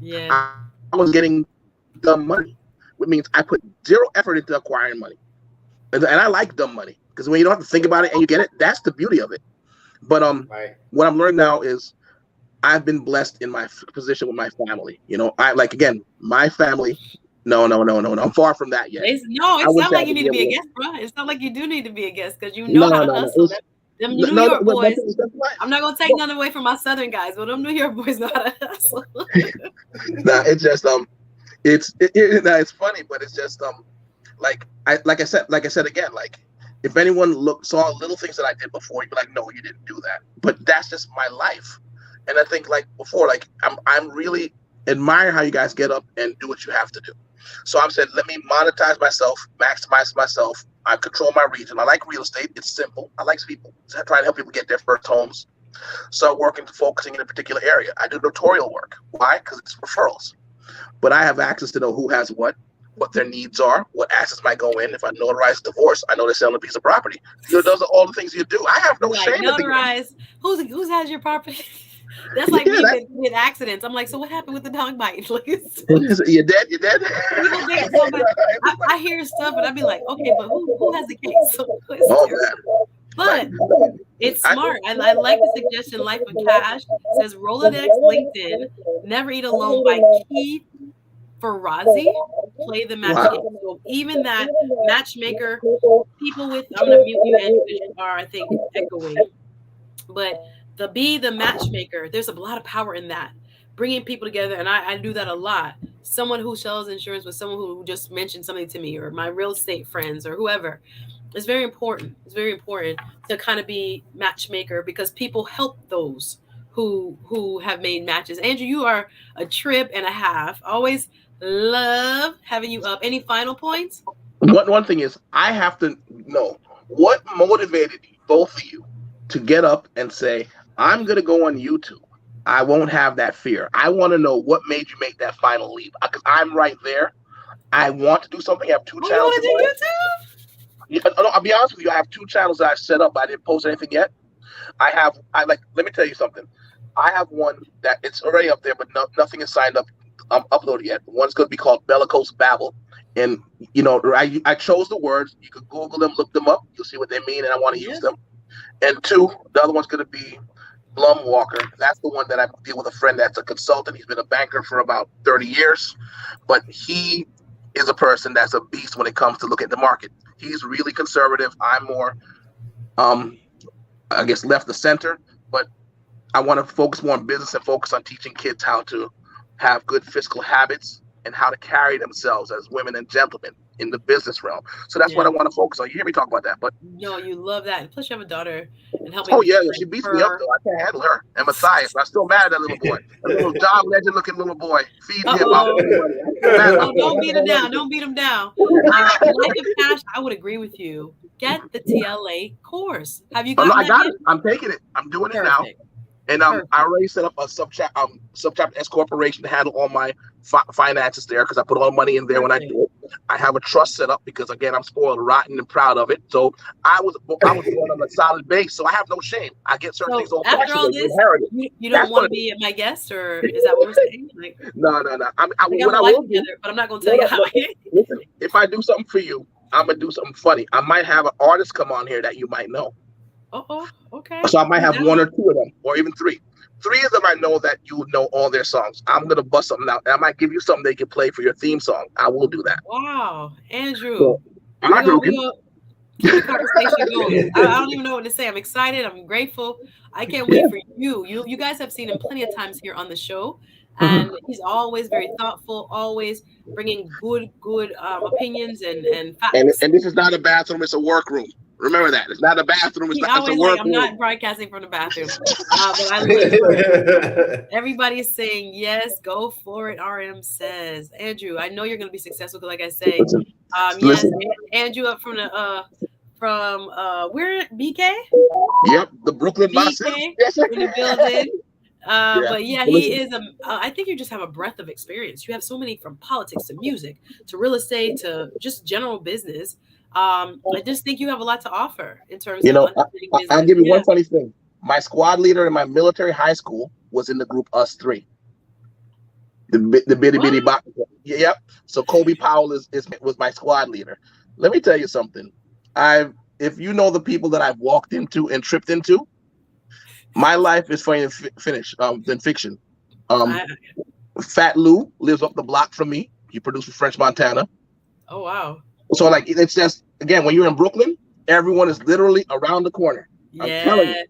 Yeah. I was getting dumb money, which means I put zero effort into acquiring money. And I like dumb money because when you don't have to think about it and you get it, that's the beauty of it. But Right. what I'm learning now is I've been blessed in my position with my family. I like, again, my family. No, no, no, no, no. I'm far from that yet. No, I it's wish not I like you could need be to be a able to. guest, bro. It's not like you do need to be a guest because you know No, how to no, no. hustle. Them New No, York but boys. that's life. I'm not gonna take none away from my Southern guys, but them New York boys know how to hustle. Nah, it's just it's funny, but it's just like I said again, like if anyone saw little things that I did before, you'd be like, no, you didn't do that. But that's just my life. And I think like before, like I'm really admire how you guys get up and do what you have to do. So I'm saying, let me monetize myself, maximize myself. I control my region. I like real estate. It's simple. I like people. So I try to help people get their first homes. Start working, focusing in a particular area. I do notarial work. Why? Because it's referrals. But I have access to know who has what their needs are, what assets might go in. If I notarize divorce, I know they're selling a piece of property. Those are all the things you do. I have no Like shame in being. notarize. Who's has your property? That's like Yeah, me with accidents. I'm like, so what happened with the dog bite? Like, you're dead. You're dead. people think so, but I hear stuff and I'd be like, okay, but who has the case? So it's Oh terrible. man, But it's I, smart. I like the suggestion. Life of Cash says Rolodex, LinkedIn, Never Eat Alone by Keith Ferrazzi. Play the match wow. game. So even that matchmaker, people with I'm gonna mute you and you are I think echoing. But the matchmaker, there's a lot of power in that. Bringing people together, and I do that a lot. Someone who sells insurance with someone who just mentioned something to me, or my real estate friends, or whoever. It's very important. It's very important to kind of be matchmaker because people help those who have made matches. Andrew, you are a trip and a half. Always love having you up. Any final points? One thing is, I have to know what motivated both of you to get up and say, I'm going to go on YouTube. I won't have that fear. I want to know what made you make that final leap. Because I'm right there. I want to do something. I have two Oh, you channels want in to do mind. YouTube? Yeah, no, I'll be honest with you. I have two channels that I set up. I didn't post anything yet. Let me tell you something. I have one that it's already up there, but nothing is signed up, uploaded yet. One's going to be called Bellicose Babble. And, I chose the words. You could Google them, look them up. You'll see what they mean, and I want to use them. And two, the other one's going to be Blum Walker. That's the one that I deal with a friend that's a consultant. He's been a banker for about 30 years, but he is a person that's a beast when it comes to looking at the market. He's really conservative. I'm more, I guess, left the center, but I want to focus more on business and focus on teaching kids how to have good fiscal habits and how to carry themselves as women and gentlemen in the business realm. So that's what I want to focus on. You hear me talk about that, but no, you love that. And plus, you have a daughter and helping. Oh yeah, she beats me up though. I can't handle her and Matthias. I'm still mad at that little boy. That little John Legend looking little boy. Feed him. Don't beat him down. Don't beat him down. Life of Cash, I would agree with you. Get the TLA course. Have you gotten I got it? I'm taking it. I'm doing it now. And I already set up a subchapter S corporation to handle all my finances there because I put all the money in there when I do it. I have a trust set up because again I'm spoiled rotten and proud of it. So I was born on a solid base, so I have no shame. I get certain things old after all this, you don't want to be my guest, or is that what we're saying? Like, no. But I'm not going to tell you how. Listen, if I do something for you, I'm gonna do something funny. I might have an artist come on here that you might know. Okay. So I might have one or two of them, or even three. Three of them I know that you would know all their songs. I'm gonna bust something out. I might give you something they can play for your theme song. I will do that. Wow, Andrew. So, I'm not joking. Keep the conversation going. I don't even know what to say. I'm excited. I'm grateful. I can't wait for you. You guys have seen him plenty of times here on the show, and he's always very thoughtful. Always bringing good opinions and facts. And this is not a bathroom; it's a workroom. Remember that. It's not a bathroom. It's a work I'm not broadcasting from the bathroom. But I love it. Everybody is saying, yes, go for it, RM says. Andrew, I know you're going to be successful because, like I say, yes, Andrew up from where? BK? Yep, the Brooklyn BK in the building. But yeah, he is I think you just have a breadth of experience. You have so many, from politics to music to real estate to just general business. I just think you have a lot to offer in terms of business. I'll give you one funny thing. My squad leader in my military high school was in the group Us Three. The bitty bitty box. Yep. So Kobe Powell was my squad leader. Let me tell you something. If you know the people that I've walked into and tripped into, my life is funny than fiction. Fat Lou lives up the block from me. He produced for French Montana. Oh wow. So like it's just, again, when you're in Brooklyn, everyone is literally around the corner. I'm telling you.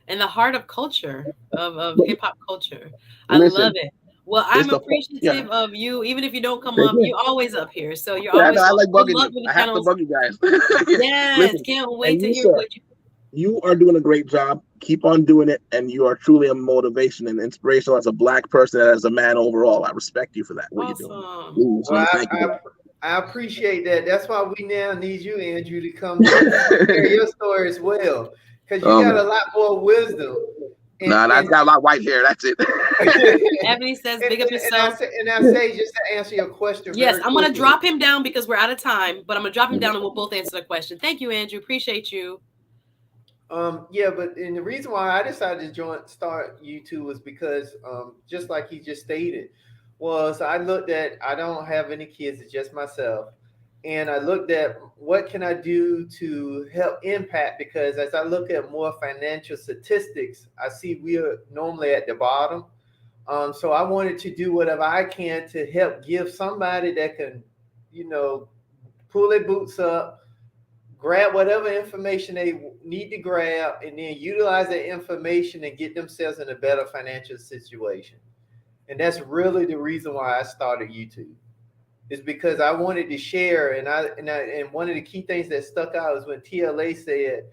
And the heart of culture, of hip hop culture. I love it. Well, I'm appreciative of you, even if you don't come up. You're always up here, so you're always. I like bugging you. I have to bug you guys. Yes, can't wait to hear what you. You are doing a great job. Keep on doing it, and you are truly a motivation and inspiration as a Black person and as a man overall. I respect you for that. What you're doing. Well, I appreciate that. That's why we now need you, Andrew, to come share your story as well, because you got a lot more wisdom. I got a lot of white hair. That's it. Ebony says, "Big up yourself." And I say, just to answer your question. Yes, I'm going to drop him down because we're out of time, but I'm going to drop him down and we'll both answer the question. Thank you, Andrew. Appreciate you. But and the reason why I decided to start YouTube was because, just like he just stated, I looked at, I don't have any kids, it's just myself. And I looked at what can I do to help impact, because as I look at more financial statistics, I see we are normally at the bottom. So I wanted to do whatever I can to help give somebody that can, pull their boots up, grab whatever information they need to grab, and then utilize that information and get themselves in a better financial situation. And that's really the reason why I started YouTube. Is because I wanted to share, and one of the key things that stuck out is when TLA said,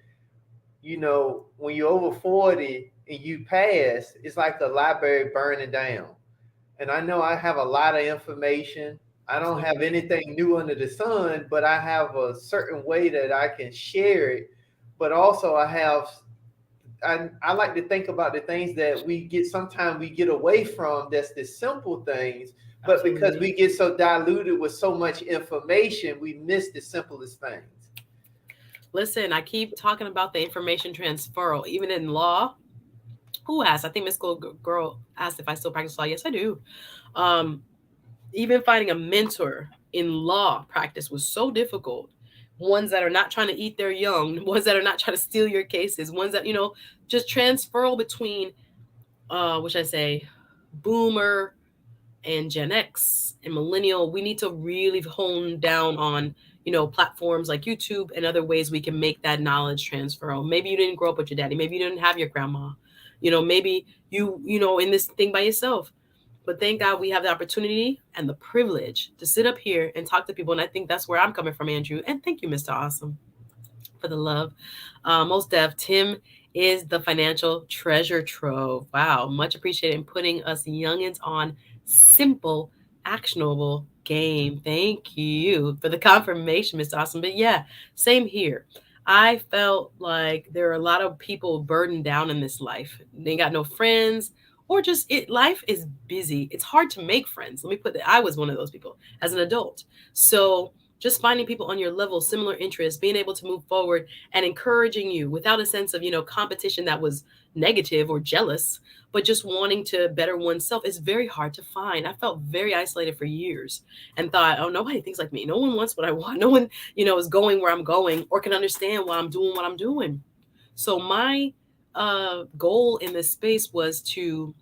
when you're over 40 and you pass, it's like the library burning down. And I know I have a lot of information. I don't have anything new under the sun, but I have a certain way that I can share it. But also I like to think about the things that sometimes we get away from, that's the simple things. But because we get so diluted with so much information, we miss the simplest things. Listen, I keep talking about the information transferal, even in law. Who asked? I think Miss Girl asked if I still practice law. Yes, I do. Um, Even finding a mentor in law practice was so difficult. Ones that are not trying to eat their young, ones that are not trying to steal your cases, ones that, just transferal between, which I say, boomer and Gen X and millennial. We need to really hone down on, platforms like YouTube and other ways we can make that knowledge transfer. Maybe you didn't grow up with your daddy. Maybe you didn't have your grandma. Maybe in this thing by yourself. But thank God we have the opportunity and the privilege to sit up here and talk to people. And I think that's where I'm coming from, Andrew. And thank you, Mr. Awesome, for the love. Most def, Tim is the financial treasure trove. Wow, much appreciated in putting us youngins on simple, actionable game. Thank you for the confirmation, Mr. Awesome. But yeah, same here. I felt like there are a lot of people burdened down in this life. They got no friends, or just life is busy. It's hard to make friends. Let me put that. I was one of those people as an adult. So just finding people on your level, similar interests, being able to move forward and encouraging you without a sense of, competition that was negative or jealous, but just wanting to better oneself is very hard to find. I felt very isolated for years and thought, oh, nobody thinks like me. No one wants what I want. No one, is going where I'm going or can understand why I'm doing what I'm doing. So my goal in this space was to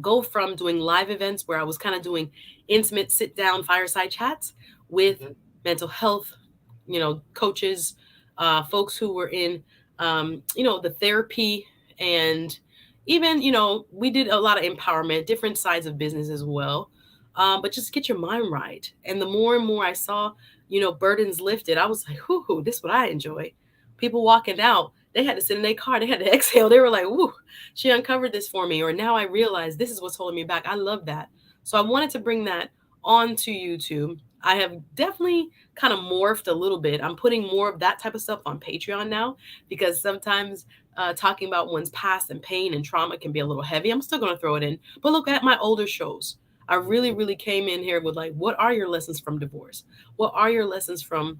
go from doing live events where I was kind of doing intimate sit down fireside chats with Mhm. mental health, coaches, folks who were in, the therapy and even, we did a lot of empowerment, different sides of business as well. But just get your mind right. And the more and more I saw, burdens lifted, I was like, whoo, this is what I enjoy. People walking out, they had to sit in their car, they had to exhale. They were like, whoo, she uncovered this for me. Or now I realize this is what's holding me back. I love that. So I wanted to bring that onto YouTube. I have definitely kind of morphed a little bit. I'm putting more of that type of stuff on Patreon now because sometimes talking about one's past and pain and trauma can be a little heavy. I'm still going to throw it in. But look at my older shows. I really, really came in here with like, what are your lessons from divorce? What are your lessons from,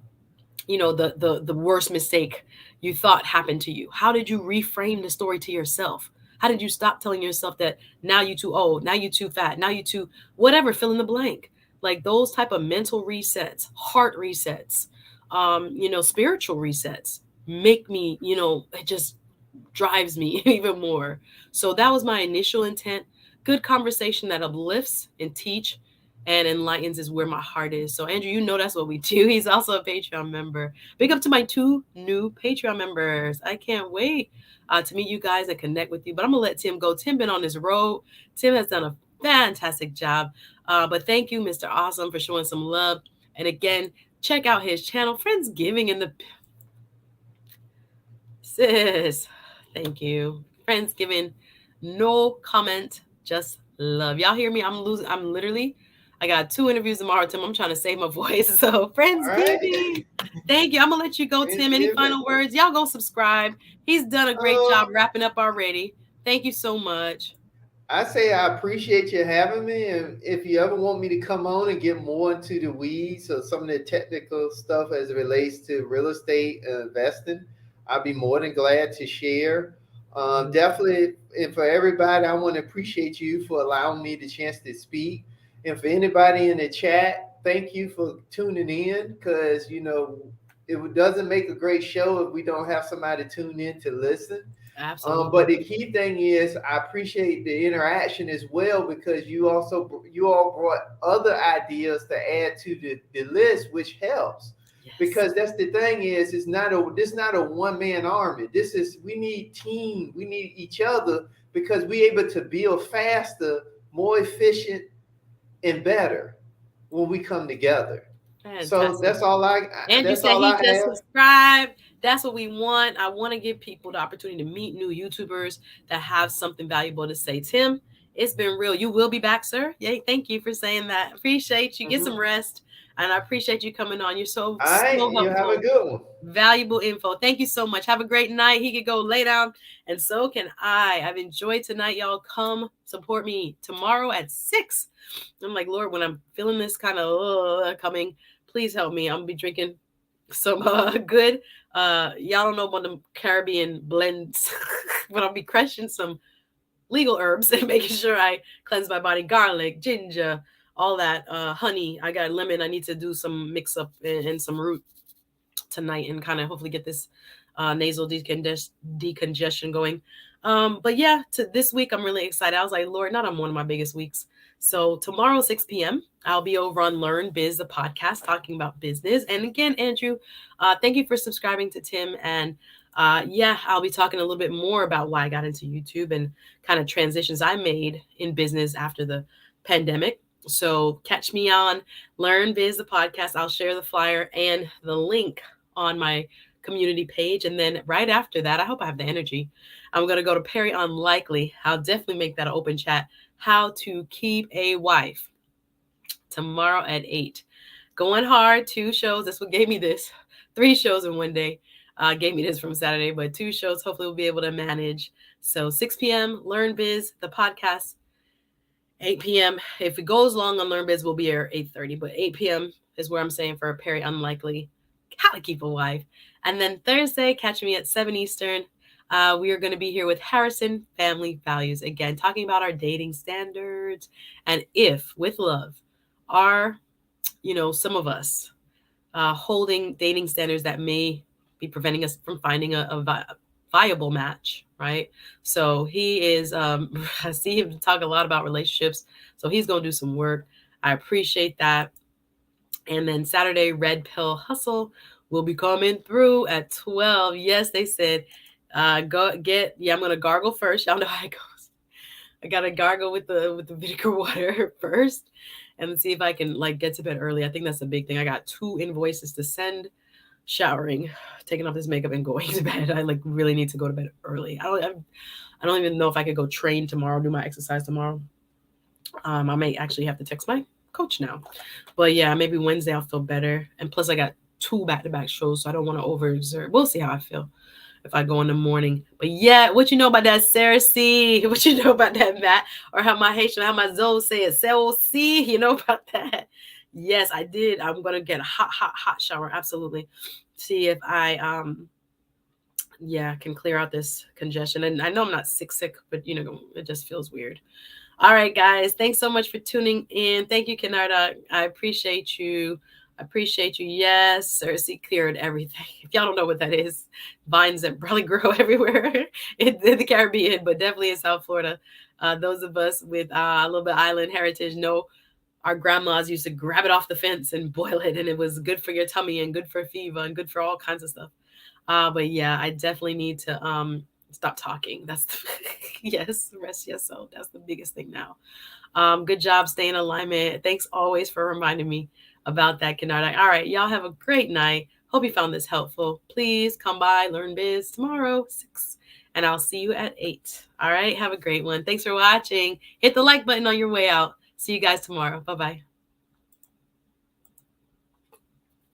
the worst mistake you thought happened to you? How did you reframe the story to yourself? How did you stop telling yourself that now you too old, now you too fat, now you too whatever, fill in the blank? Like those type of mental resets, heart resets, spiritual resets make me, it just drives me even more. So that was my initial intent. Good conversation that uplifts and teach and enlightens is where my heart is. So Andrew, that's what we do. He's also a Patreon member. Big up to my 2 new Patreon members. I can't wait to meet you guys and connect with you. But I'm gonna let Tim go. Tim been on this road. Tim has done a fantastic job. But thank you, Mr. Awesome, for showing some love. And again, check out his channel, Friendsgiving in the sis. Thank you. Friendsgiving. No comment, just love. Y'all hear me? I'm losing. I'm literally. I got 2 interviews tomorrow, Tim. I'm trying to save my voice. So, All right. Friendsgiving. Thank you. I'm gonna let you go, Tim. Any Thanksgiving. final words? Y'all go subscribe. He's done a great Um, job wrapping up already. Thank you so much. I say I appreciate you having me, and if you ever want me to come on and get more into the weeds or some of the technical stuff as it relates to real estate and investing, I'd be more than glad to share. Definitely, and for everybody, I want to appreciate you for allowing me the chance to speak. And for anybody in the chat, thank you for tuning in because it doesn't make a great show if we don't have somebody tune in to listen. But Absolutely. the key thing is, I appreciate the interaction as well because you all brought other ideas to add to the list, which helps. Yes. Because that's the thing is, this not a one man army. This is we need team, we need each other because we able to build faster, more efficient, and better when we come together. So Fantastic. Andrew that's said all he I just have. subscribed. That's what we want. I want to give people the opportunity to meet new YouTubers that have something valuable to say. Tim, it's been real. You will be back, sir. Yay, thank you for saying that. Appreciate you. Get some Mhm. rest. And I appreciate you coming on. You're so, All so right, you have a helpful. good one. Valuable info. Thank you so much. Have a great night. He could go lay down, and so can I. I've enjoyed tonight, y'all. Come support me tomorrow at 6. I'm like, Lord, when I'm feeling this kind of coming, please help me. I'm gonna be drinking some good y'all don't know about the Caribbean blends, but I'll be crushing some legal herbs and making sure I cleanse my body. Garlic, ginger, all that. Honey. I got lemon. I need to do some mix up and some root tonight and kind of hopefully get this nasal decongestion going. But yeah, to this week I'm really excited. I was like, Lord, not on one of my biggest weeks. So tomorrow 6 p.m. I'll be over on Learn Biz, the podcast, talking about business. And again, Andrew, thank you for subscribing to Tim. And yeah, I'll be talking a little bit more about why I got into YouTube and kind of transitions I made in business after the pandemic. So catch me on Learn Biz, the podcast. I'll share the flyer and the link on my community page. And then right after that, I hope I have the energy. I'm going to go to Perry Unlikely. I'll definitely make that an open chat. How to keep a wife tomorrow at 8. Going hard, 2 shows. That's what gave me this. 3 shows in one day. Gave me this from Saturday, but 2 shows. Hopefully we'll be able to manage. So 6 p.m. Learn Biz, the podcast. 8 p.m. If it goes long on Learn Biz, we'll be here 8:30. But 8 p.m. is where I'm saying for a Perry Unlikely. How to keep a wife. And then Thursday, catch me at 7 Eastern. We are going to be here with Harrison Family Values again, talking about our dating standards and if, with love, are some of us holding dating standards that may be preventing us from finding a viable match, right? So he is, I see him talk a lot about relationships, so he's going to do some work. I appreciate that. And then Saturday, Red Pill Hustle will be coming through at 12. Yes, they said, I'm going to gargle first. Y'all know how it goes. I got to gargle with the vinegar water first and see if I can get to bed early. I think that's a big thing. I got 2 invoices to send, showering, taking off this makeup and going to bed. I really need to go to bed early. I don't even know if I could go train tomorrow, do my exercise tomorrow. I may actually have to text my coach now. But yeah, maybe Wednesday I'll feel better. And plus I got 2 back-to-back shows, so I don't want to overexert. We'll see how I feel if I go in the morning. But yeah, what you know about that, Sarah C? What you know about that, Matt? Or how my Zoe say it, Sarah C? You know about that? Yes, I did. I'm gonna get a hot shower. Absolutely. See if I can clear out this congestion. And I know I'm not sick, but it just feels weird. All right, guys. Thanks so much for tuning in. Thank you, Kennarda. I appreciate you. Yes, Cersei cleared everything. If y'all don't know what that is, vines that probably grow everywhere in the Caribbean, but definitely in South Florida. Those of us with a little bit island heritage know our grandmas used to grab it off the fence and boil it, and it was good for your tummy and good for fever and good for all kinds of stuff. But yeah, I definitely need to stop talking. That's yes, rest your soul. That's the biggest thing now. Good job, staying in alignment. Thanks always for reminding me about that, Kennard. All right, y'all have a great night. Hope you found this helpful. Please come by Learn Biz tomorrow, 6, and I'll see you at 8. All right, have a great one. Thanks for watching. Hit the like button on your way out. See you guys tomorrow. Bye-bye.